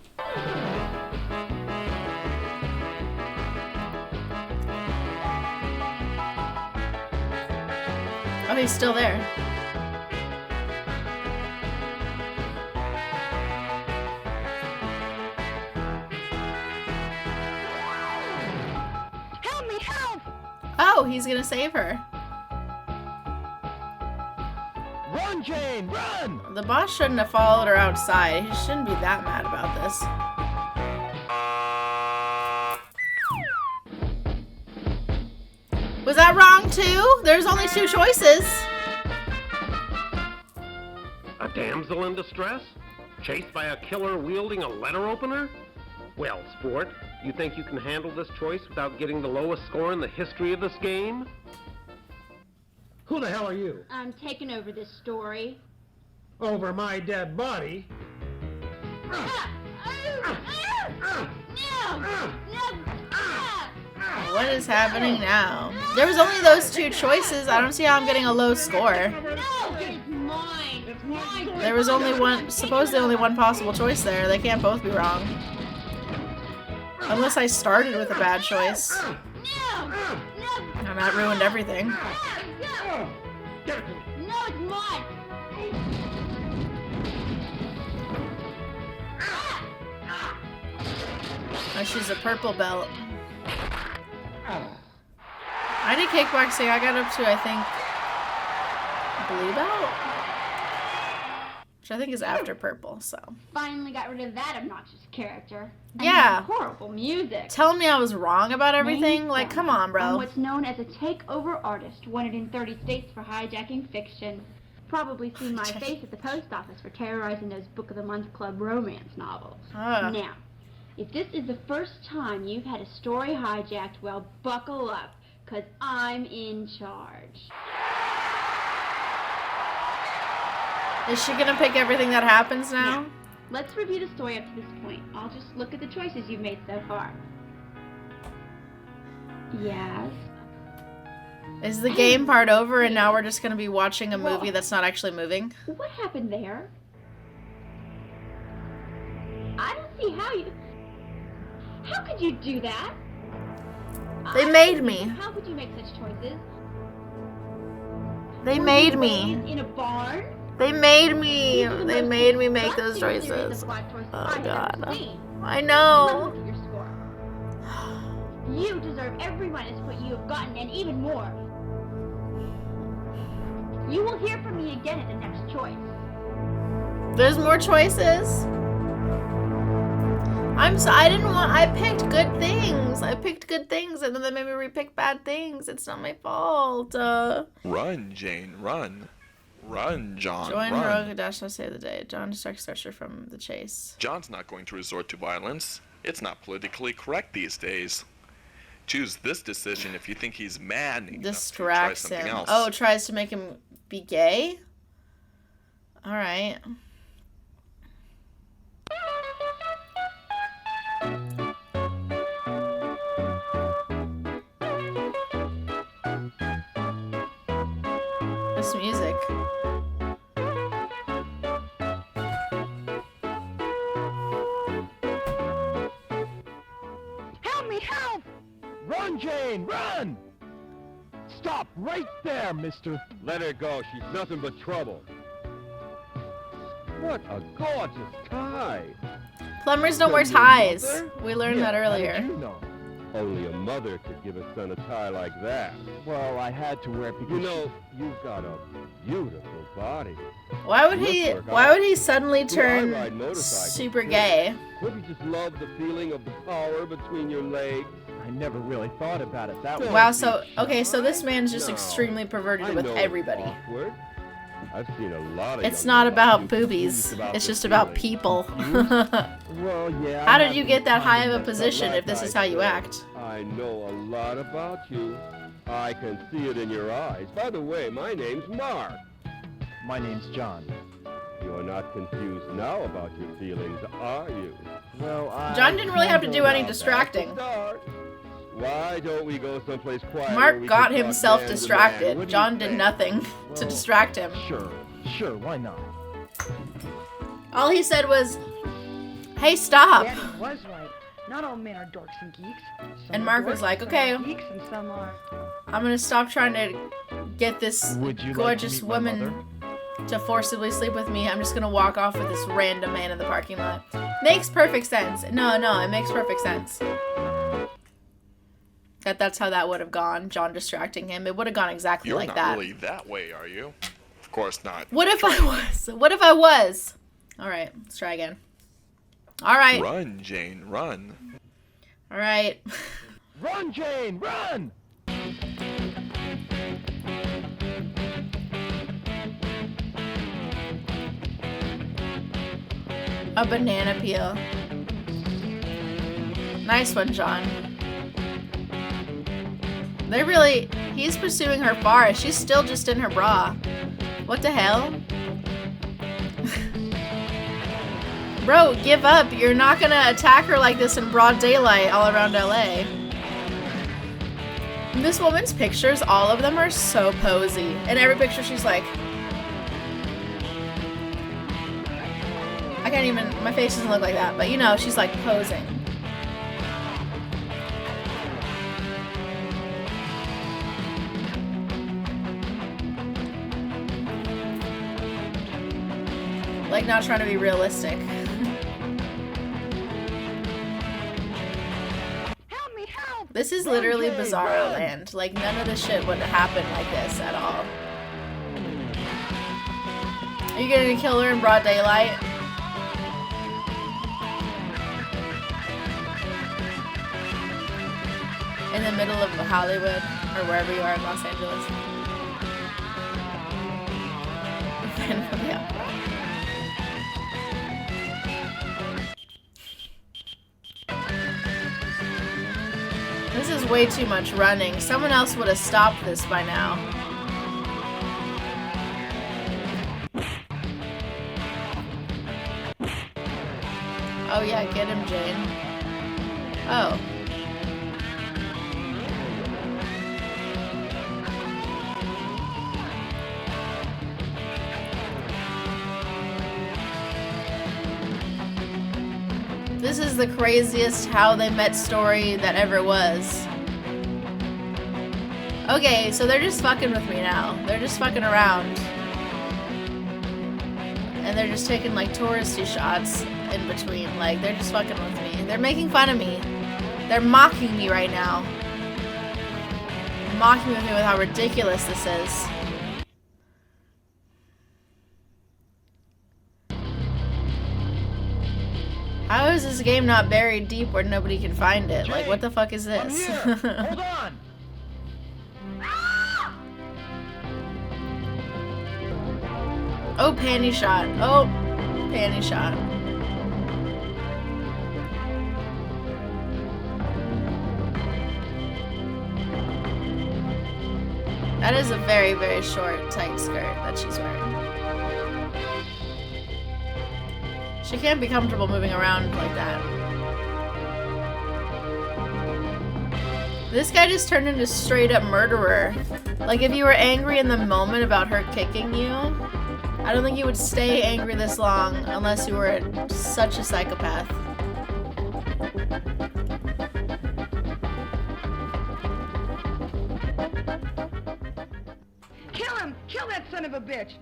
Oh, he's still there. Help me, help! Oh, he's gonna save her. Run, Jane, run! The boss shouldn't have followed her outside. He shouldn't be that mad about this. Was that wrong too? There's only two choices. A damsel in distress? Chased by a killer wielding a letter opener? Well, sport, you think you can handle this choice without getting the lowest score in the history of this game? Who the hell are you? I'm taking over this story. Over my dead body? What is happening now? There was only those two choices. I don't see how I'm getting a low score. It's mine. It's mine. There was only one, supposedly only one possible choice there. They can't both be wrong. Unless I started with a bad choice. And that ruined everything. No, it's mine. Oh, she's a purple belt. I did kickboxing. I got up to, I think, blue belt? Which I think is after purple, so. Finally got rid of that obnoxious character. And Yeah. Horrible music. Telling me I was wrong about everything? Named Like, Sam. come on, I'm bro. what's known as a takeover artist, wanted in 30 states for hijacking fiction. Probably seen my face at the post office for terrorizing those Book of the Month Club romance novels. Now, if this is the first time you've had a story hijacked, well, buckle up, because I'm in charge. Is she gonna pick everything that happens now? Let's review the story up to this point. I'll just look at the choices you've made so far. Yes. Is the game part over and now we're just gonna be watching a movie that's not actually moving? What happened there? I don't see how you... How could you do that? They made me. How could you make such choices? They Were made you me. raised in a barn? They made me. These are the They most made me make those disgusting series choices. of life choices Oh I've god. ever seen. I Now know. look at your score. You deserve every minus what you have gotten and even more. You will hear from me again at the next choice. There's more choices. I didn't want, I picked good things. I picked good things and then they made me repick bad things. It's not my fault. Run, Jane, run. Run, John, Join run. heroic dash to save the day. John distracts Starcher from the chase. John's not going to resort to violence. It's not politically correct these days. Choose this decision if you think he's mad enough Distracts to try something him. else. Oh, tries to make him be gay? Alright. This music. Help me, help! Run, Jane, run! Stop right there, mister. Let her go. She's nothing but trouble. What a gorgeous tie. Plumbers don't So wear your ties. mother? We learned Yeah, that how earlier. did you know? Only a mother could give a son a tie like that. Well, I had to wear it because You know, you've got a beautiful body. Why would he suddenly I turn ride motorcycles, super too. gay? Wouldn't you just love the feeling of the power between your legs? I never really thought about it that way. Wow, so okay, so this man's just No. extremely perverted I with know it's everybody. awkward. I've seen a lot of It's young not men about like you boobies. confused about It's their just about feelings. people. Well, yeah. How I did have you been get that high finding of a that stuff position like if this I is how you said. act? I know a lot about you. I can see it in your eyes. By the way, my name's Mark. My name's John. You're not confused now about your feelings, are you? Well, I... John didn't really have to do any Now, distracting. that's a start. Why don't we go someplace quiet where Mark we got can talk himself man to man? distracted. What do you John did think? nothing to Well, distract him. Sure, why not? All he said was, "Hey, stop." Daddy was right. Not all men are dorks and geeks. Some And are Mark dorks, was like, some "Okay. are geeks, and some are... I'm gonna stop trying to get this Would you gorgeous like to meet my woman to forcibly sleep with me. I'm just gonna walk off with this random man in the parking lot." Makes perfect sense. No, it makes perfect sense. That's how that would have gone. John distracting him. It would have gone exactly You're like not that. really that way, are you? Of course not. What if I was? What if I was? All right, let's try again. All right. Run, Jane, run. All right. Run, Jane, run! A banana peel. Nice one, John. He's pursuing her far. She's still just in her bra. What the hell? Bro, give up. You're not gonna attack her like this in broad daylight all around LA. This woman's pictures, all of them are so posy. In every picture she's like... I can't even... My face doesn't look like that, but you know, she's like posing. Like, not trying to be realistic. Help me, help! This is literally Bizarro Land. Like, none of this shit would happen like this at all. Are you gonna kill her in broad daylight? In the middle of Hollywood, or wherever you are in Los Angeles. Yeah. This is way too much running. Someone else would have stopped this by now. Oh yeah, get him, Jane. Oh. This is the craziest how they met story that ever was. Okay, so they're just fucking with me now. They're just fucking around. And they're just taking like touristy shots in between. Like, they're just fucking with me. They're making fun of me. They're mocking me right now. Mocking with me with how ridiculous this is. How is this game not buried deep where nobody can find it? Like, what the fuck is this? Hold on! Oh, panty shot. Oh, panty shot. That is a very, very short, tight skirt that she's wearing. She can't be comfortable moving around like that. This guy just turned into straight up murderer. Like, if you were angry in the moment about her kicking you, I don't think you would stay angry this long unless you were such a psychopath. Kill him! Kill that son of a bitch!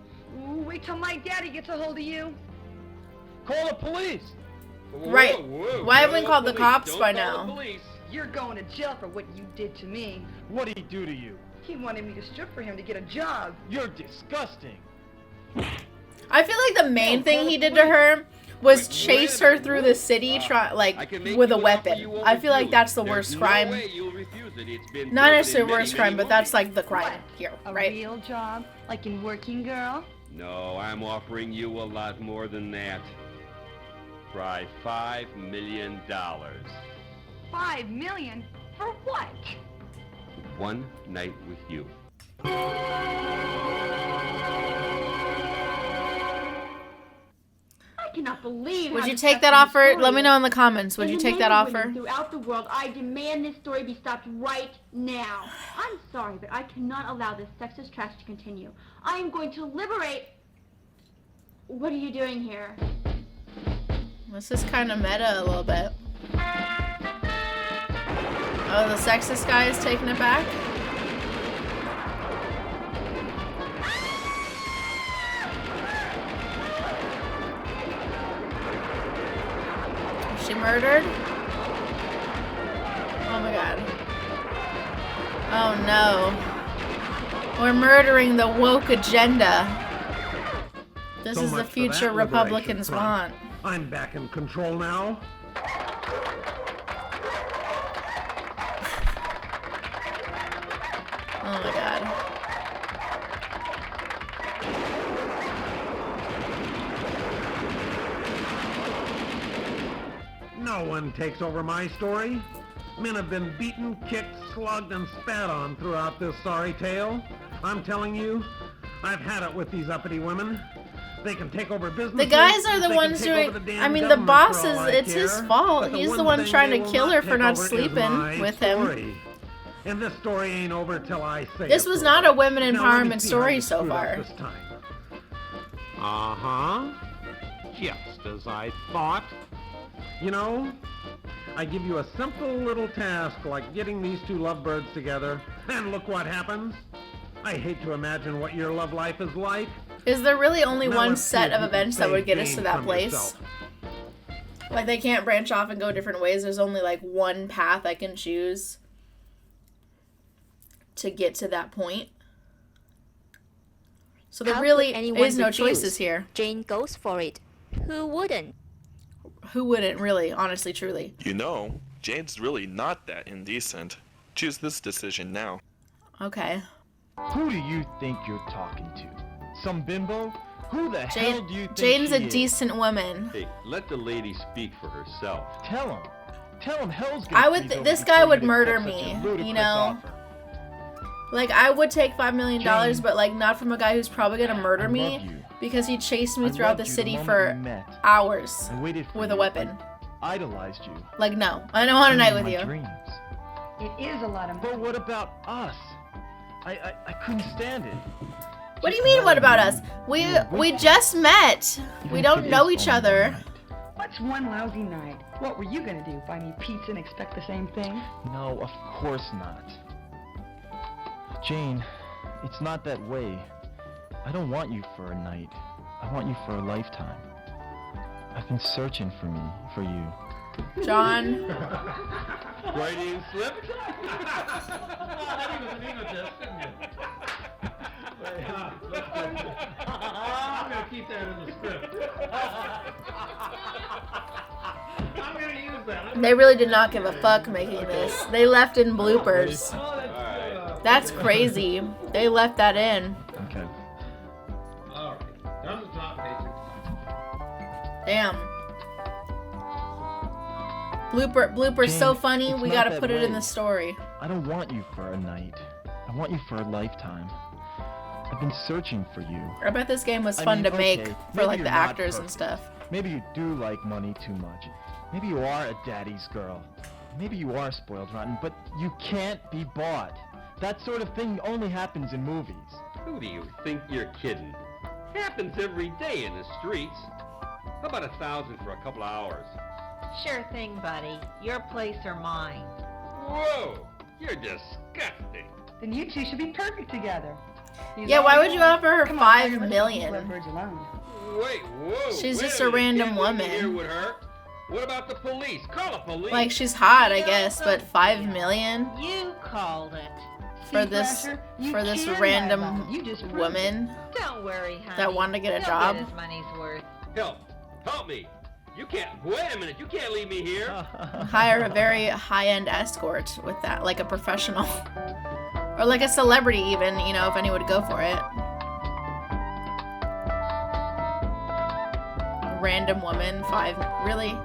Ooh, wait till my daddy gets a hold of you. Call the police! Right. Why haven't we called the cops by now? You're going to jail for what you did to me. What'd he do to you? He wanted me to strip for him to get a job. You're disgusting. I feel like the main thing he did to her was chase her through the city, with a weapon. I feel like that's the worst crime. Not necessarily worst crime, but that's like the crime here, right? A real job, like in Working Girl? No, I'm offering you a lot more than that. Try $5 million. $5 million? For what? One night with you. I cannot believe. Would how you take that disgusting offer? this Let me story know in is. the comments. Would you In take the that men and offer? women throughout the world, I demand this story be stopped right now. I'm sorry, but I cannot allow this sexist trash to continue. I am going to liberate. What are you doing here? This is kind of meta a little bit. Oh, the sexist guy is taking it back? Is she murdered? Oh my god. Oh no. We're murdering the woke agenda. This So is the much for future that Republicans liberation want. front. I'm back in control now. Oh my god. No one takes over my story. Men have been beaten, kicked, slugged, and spat on throughout this sorry tale. I'm telling you, I've had it with these uppity women. They can take over business. The guys are the ones doing. I mean, the boss is. It's his fault. He's the one trying to kill her for not sleeping with him. And this story ain't over till I say This it's was over. not a women Now, let me empowerment see how story you so screwed up far. this time. Uh-huh. Just as I thought. You know, I give you a simple little task like getting these two lovebirds together, and look what happens. I hate to imagine what your love life is like. Is there really only Now one let's see set if of you can events that save would get us to Jane that from place? yourself. Like, they can't branch off and go different ways. There's only, like, one path I can choose to get to that point. So there How really could anyone is no refuse? choices here. Jane goes for it. Who wouldn't? Who wouldn't, really, honestly, truly? You know, Jane's really not that indecent. Choose this decision now. Okay. Who do you think you're talking to? Some bimbo? Who the hell do you think Jane's she a is? decent woman. Hey, let the lady speak for herself. Tell him. Tell him hell's gonna I would. freeze over This before guy you would accept murder such a me. ludicrous You know. offer. Like, I would take $5 million, Jane, but, like, not from a guy who's probably gonna murder I me love you. because he chased me I throughout loved the you city moment for we met. hours I waited for with a you. weapon. I idolized you. Like, no. I don't want a night in with my you. dreams. It is a lot of But what about us? I couldn't stand it. What do you mean, what about us? We just met. We don't know each other. What's one lousy night? What were you gonna do? Buy me pizza and expect the same thing? No, of course not. Jane, it's not that way. I don't want you for a night. I want you for a lifetime. I've been searching for you. John. Freudian slip? I'm gonna keep that in the script. I'm gonna use that. They really did not give a fuck making this. They left in bloopers. That's crazy. They left that in. Okay. Alright, Damn. Blooper's Jane, so funny, it's we not gotta that put it in way. the story. I don't want you for a night. I want you for a lifetime. I've been searching for you. I bet this game was I fun mean, to make okay, for maybe like the you're not actors and perfect. stuff. Maybe you do like money too much. Maybe you are a daddy's girl. Maybe you are spoiled rotten, but you can't be bought. That sort of thing only happens in movies. Who do you think you're kidding? Happens every day in the streets. How about 1,000 for a couple of hours? Sure thing, buddy. Your place or mine. Whoa! You're disgusting. Then you two should be perfect together. He's Yeah, all why would you yours. offer her Come on, $5 Tiger, let's million? leave Lovebirds alone. Wait, whoa! She's wait just a a minute. random Can't leave me woman. here with her. What about the police? Call the police. Like, she's hot, I guess, but $5 million You called it. for See, this Thrasher, you this can lie random about it. You just proved it. woman Don't worry, honey. that wanted to get a He'll job. Get his money's worth. Help me. You can't. Wait a minute. You can't leave me here. Hire a very high-end escort with that, like a professional. Or like a celebrity even, you know, if anyone would go for it. A random woman, really?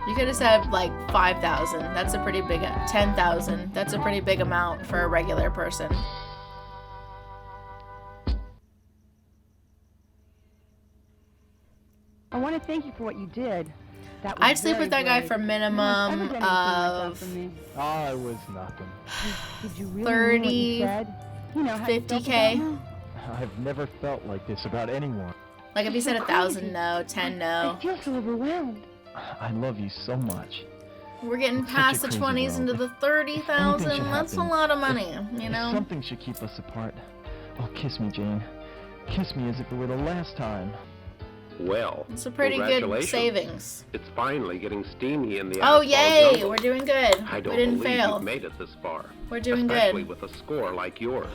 You could have said like 5,000. That's a pretty big, 10,000. That's a pretty big amount for a regular person. I want to thank you for what you did. That was I'd sleep very with that guy brave. for No one's ever minimum done anything like that of for me. Oh, it was nothing. Did you really mean what you 30, said? You know how you felt 50K. about me? I've never felt like this about anyone. Like if you said so 1,000 crazy. no, 10 no. I feel so overwhelmed. I love you so much. We're getting It's such past a the crazy 20s into world. the 30,000. Anything should That's a happen. lot of money, you If know? something should keep us apart. Oh, kiss me, Jane. Kiss me as if it were the last time. Well, It's a pretty good congratulations. savings. It's finally getting steamy in the Oh, asphalt yay! jungle. We're doing good. I We don't didn't believe fail. you've made it this far. We're doing especially good. with a score like yours.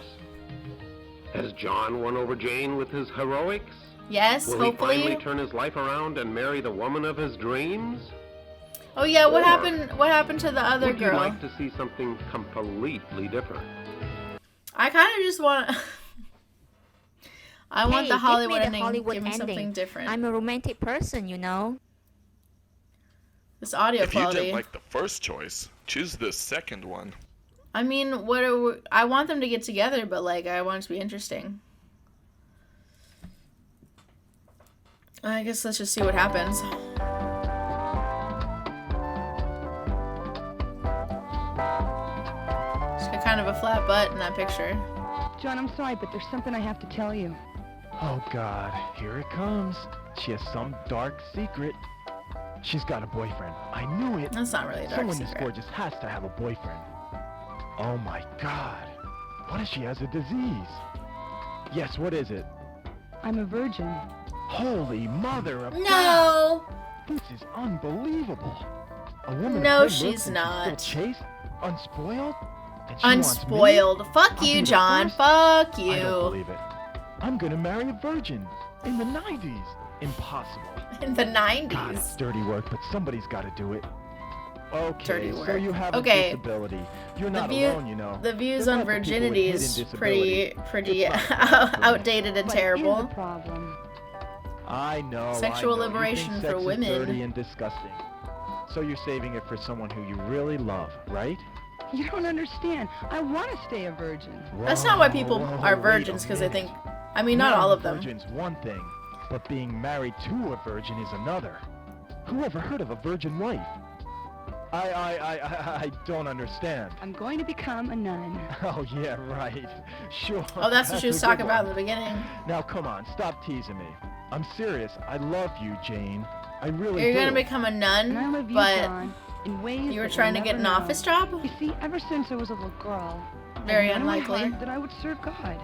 Has John won over Jane with his heroics? Yes, Will he hopefully. finally turn his life around and marry the woman of his dreams? Oh yeah, what Or happened? What happened to the other Would girl? you like to see something completely different? I kind of just want. I want Hey, the Hollywood give me the ending. Hollywood Give me something ending. different. I'm a romantic person, you know. This audio If you quality. didn't like the first choice, choose the second one. I mean, I want them to get together, but like, I want it to be interesting. I guess let's just see what happens. She's got kind of a flat butt in that picture. John, I'm sorry, but there's something I have to tell you. Oh, God. Here it comes. She has some dark secret. She's got a boyfriend. I knew it. That's not really a dark Someone this secret. gorgeous has to have a boyfriend. Oh, my God. What if she has a disease? Yes, what is it? I'm a virgin. Holy mother of God. No! This is unbelievable. A woman No, of good she's looks and not. still chaste, unspoiled, and she wants me? Unspoiled. Fuck I'll you, be the John. first? Fuck I don't you. believe it. I'm gonna marry a virgin in the 90s. Impossible. In the God, it's 90s. dirty work, but somebody's got to do it. Okay, Dirty so work. you have Okay. a disability. You're The not view- alone, you know. The views There's on lots of people with virginity hidden is disability. pretty It's not bad for me. outdated and But here's terrible. the problem. I know. Sexual I know. liberation you think for sex is women. dirty and disgusting. So you're saving it for someone who you really love, right? You don't understand. I want to stay a virgin. That's not why people Whoa, are wait a virgins, because they minute. think. I mean, not Marrying all of a them. virgin's one thing, but being married to a virgin is another. Who ever heard of a virgin wife? I don't understand. I'm going to become a nun. Oh, yeah, right. Sure. Oh, that's what she was a good talking about in one. the beginning. Now, come on, stop teasing me. I'm serious. I love you, Jane. I really You're do. gonna become a nun, And I love you, but John, in ways you were that trying to you'll get an never know. office job? You see, ever since I was a little girl, Very I knew in my unlikely. heart that I would serve God.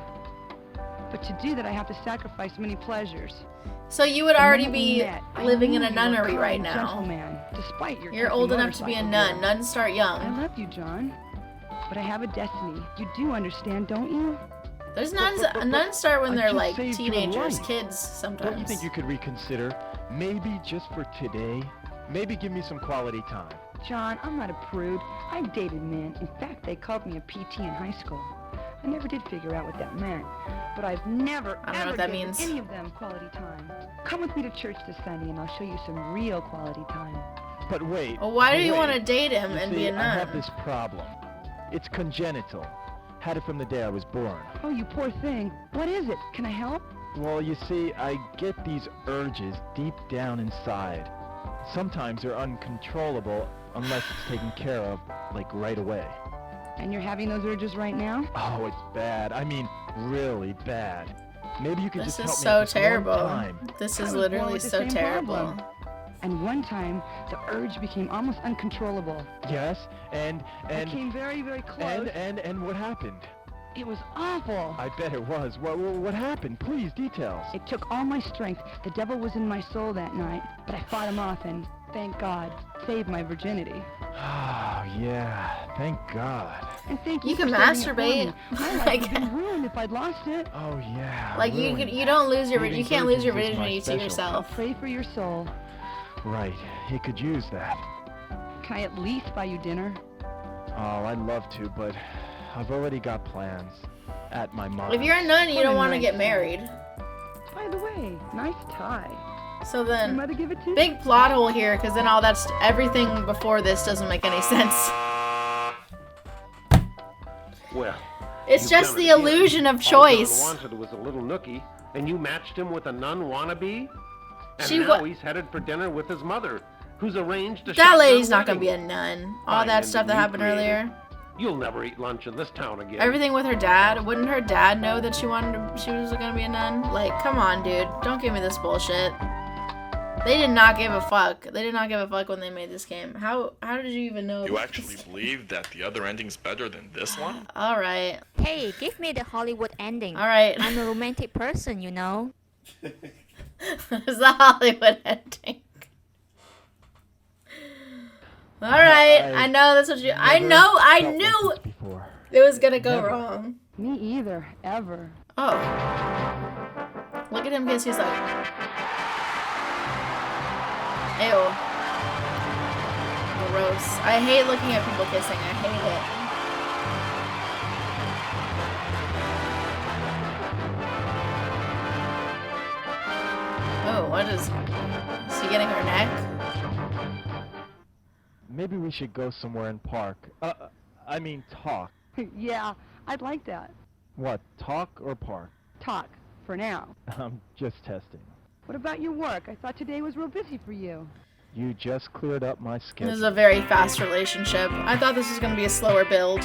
But to do that, I have to sacrifice many pleasures. So you would The already moment we be met, I living knew in a you were a nunnery kind right now. gentleman, despite your You're kinky old enough to be a motorcycle nun. gear. Nuns start I young. love you, John. But I have a destiny. You do understand, don't you? There's nuns. but Nuns start when I they're just like saved your teenagers, life. kids Don't you sometimes. think you could reconsider? Maybe just for today? Maybe give me some quality time. John, I'm not a prude. I've dated men. In fact, they called me a PT in high school. I never did figure out what that meant. But I've never, I don't know ever what that given means. any of them quality time. Come with me to church this Sunday and I'll show you some real quality time. But wait. Well, why do you wait. want to date him You and see, be a I have nun? this problem. It's congenital. Had it from the day I was born. Oh, you poor thing. What is it? Can I help? Well, you see, I get these urges deep down inside. Sometimes they're uncontrollable unless it's taken care of, like right away. And you're having those urges right now? Oh, it's bad. I mean, really bad. Maybe you could This just is help me so with this one terrible. time. This I is was born literally with the so same terrible. problem. And one time, the urge became almost uncontrollable. Yes, and I came very, very close. and what happened? It was awful. I bet it was. What happened? Please, details. It took all my strength. The devil was in my soul that night, but I fought him off and, thank God, saved my virginity. Oh, yeah. Thank God. And thank you You for can saving it for masturbate. me. My life Like- would have been ruined if I'd lost it. Oh, yeah. Like you ruined. don't lose your Leaving you can't lose your virgins is my virginity to special. yourself. Pray for your soul. Right. He could use that. Can I at least buy you dinner? Oh, I'd love to, but I've already got plans. At my mom's. If you're a nun, you What don't a want to nice get tie. married. By the way, nice tie. So Your then, mother give it to you? big plot hole here, because then all that's everything before this doesn't make any sense. Well, It's you've just done the it again. illusion of All choice. John wanted was a little nookie, and you matched him with a nun wannabe? And She now wa- he's headed for dinner with his mother, who's arranged a That shotgun lady's not gonna wedding. be a nun. All Fine, that stuff that you happened created. earlier. You'll never eat lunch in this town again. Everything with her dad. Wouldn't her dad know that she was gonna be a nun? Like, come on, dude. Don't give me this bullshit. They did not give a fuck. They did not give a fuck when they made this game. How did you even know? You about actually this? believe that the other ending's better than this one? All right. Hey, give me the Hollywood ending. All right. I'm a romantic person, you know. It's the Hollywood ending. All right. I know that's what you. I Never know. I felt like knew this before. it was gonna go Never. wrong. Me either, ever. Oh. Look at him kiss. He's like, ew. Gross. I hate looking at people kissing. I hate it. Oh, what is he getting her neck? Maybe we should go somewhere and park. I mean talk. Yeah, I'd like that. What, talk or park? Talk, for now. I'm just testing. What about your work? I thought today was real busy for you. You just cleared up my This schedule. is a very fast relationship. I thought this was gonna be a slower build,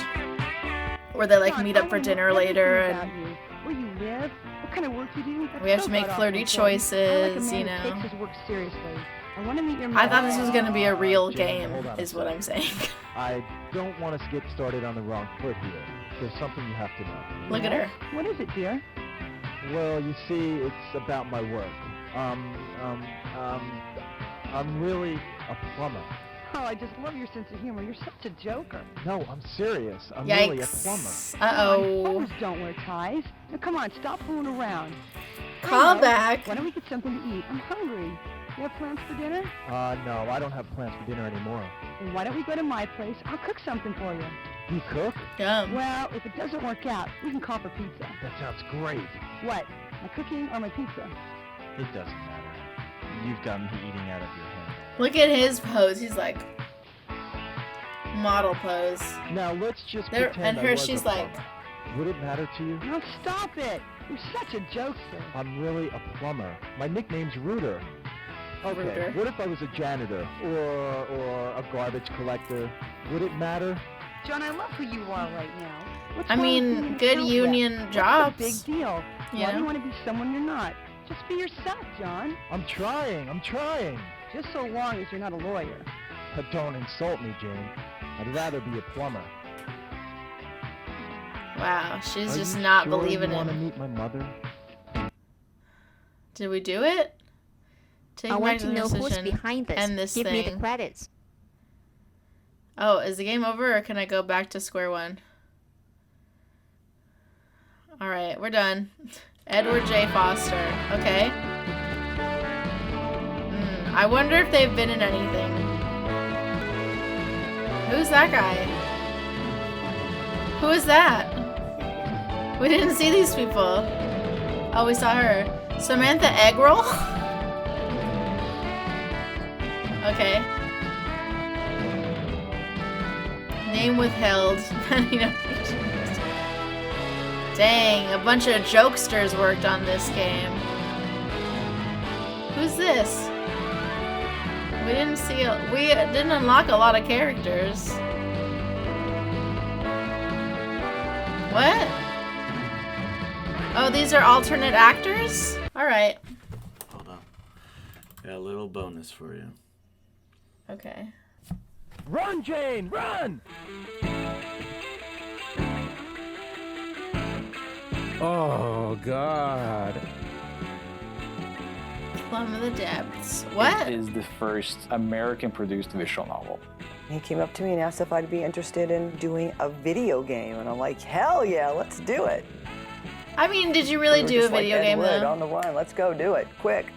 where they like John, meet I up for wanna know dinner everything later, about and you. Where you live, what kind of work you do. That's we have so to make god-awful flirty important. I like a choices, man you who know. takes his work seriously. I want to meet your I thought mother. this was gonna be a real Jane, game, hold on a is what I'm saying. I don't want us to get started on the wrong foot here. There's something you have to know. Look at her. What is it, dear? Well, you see, it's about my work. I'm really a plumber. Oh, I just love your sense of humor. You're such a joker. No, I'm serious. I'm really a plumber. Yikes. Come on, Uh-oh. plumbers don't wear ties. Now, come on, stop fooling around. Call I know. back. Why don't we get something to eat? I'm hungry. You have plans for dinner? No, I don't have plans for dinner anymore. Then why don't we go to my place? I'll cook something for you. You cook? Yum. Well, if it doesn't work out, we can call for pizza. That sounds great. What? My cooking or my pizza? It doesn't matter. You've got me eating out of your hand. Look at his pose. He's like model pose. Now let's just There, pretend and I her, was she's a plumber. like, Would it matter to you? No, stop it. You're such a jokester. I'm really a plumber. My nickname's Rooter. Okay, Rooter. what if I was a janitor or a garbage collector? Would it matter? John, I love who you are right now. What's I wrong with mean, being a good outlet? union What's jobs. the big deal? You Why do know? you want to be someone you're not? Just be yourself, John. I'm trying. Just so long as you're not a lawyer. Don't insult me, Jane. I'd rather be a plumber. wow, she's Are just you not sure believing you want to him. meet my mother? Did we do it? Take I back want the to know who's decision. behind this. End this Give me the thing. credits. Oh, is the game over or can I go back to square one? Alright, we're done. Edward J. Foster. Okay. I wonder if they've been in anything. Who's that guy? Who is that? We didn't see these people. Oh, we saw her. Samantha Eggroll? Okay. Name withheld. Dang, a bunch of jokesters worked on this game. Who's this? We didn't unlock a lot of characters. What? Oh, these are alternate actors? Alright. Hold on. Got a little bonus for you. Okay. Run, Jane, run! Oh, God. Plum of the Depths. What? It is the first American-produced visual novel. He came up to me and asked if I'd be interested in doing a video game, and I'm like, hell yeah, let's do it. I mean, did you really do a video game though? On the run, let's go do it, quick.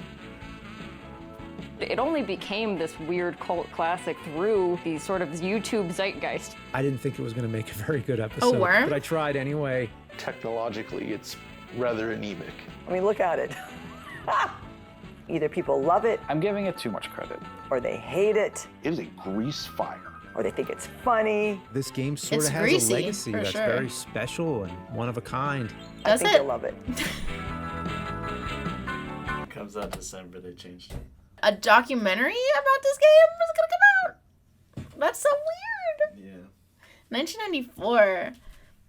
It only became this weird cult classic through the sort of YouTube zeitgeist. I didn't think it was going to make a very good episode, worm? but I tried anyway. Technologically, it's rather anemic. I mean, look at it. Either people love it. I'm giving it too much credit. Or they hate it. It is a grease fire. Or they think it's funny. This game sort of has greasy, a legacy that's sure. very special and one of a kind. I think you'll love it. It comes out December, they changed it. A documentary about this game is gonna come out? That's so weird. Yeah. 1994.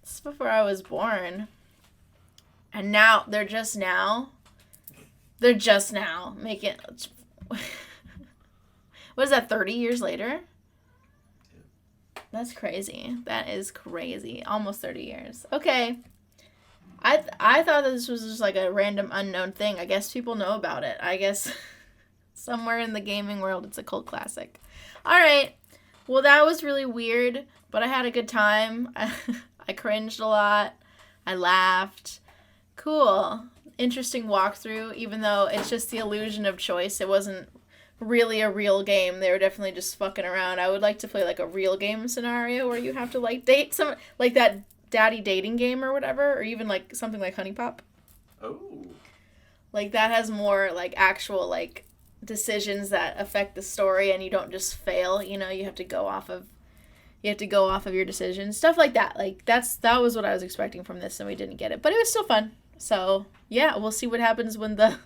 This is before I was born. And now, they're just now making... What is that, 30 years later? That's crazy. That is crazy. Almost 30 years. Okay. I thought that this was just like a random unknown thing. I guess people know about it. I guess somewhere in the gaming world it's a cult classic. Alright. Well, that was really weird, but I had a good time. I cringed a lot. I laughed. Cool. Interesting walkthrough, even though it's just the illusion of choice. It wasn't really a real game. They were definitely just fucking around. I would like to play like a real game scenario where you have to like date some, like that daddy dating game or whatever, or even like something like Honey Pop. Oh. Like that has more like actual like decisions that affect the story, and you don't just fail. You know, you have to go off of your decisions, stuff like that. Like that was what I was expecting from this, and we didn't get it, but it was still fun. So yeah, we'll see what happens when the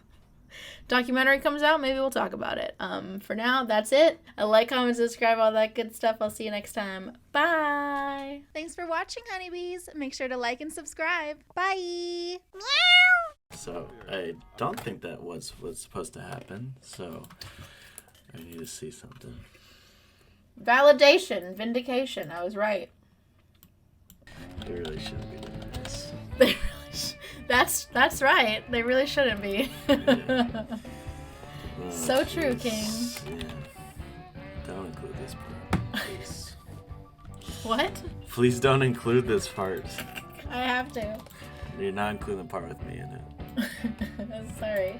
documentary comes out. Maybe we'll talk about it. For now, that's it. Like, comment, subscribe, all that good stuff. I'll see you next time. Bye. Thanks for watching, honeybees. Make sure to like and subscribe. Bye. Meow. So, I don't think that was what's supposed to happen, so I need to see something. Validation. Vindication. I was right. They really shouldn't be doing this. They really That's right. They really shouldn't be. Yeah. So true, King. Yeah. Don't include this part, please. What? Please don't include this part. I have to. You're not including the part with me in it. Sorry.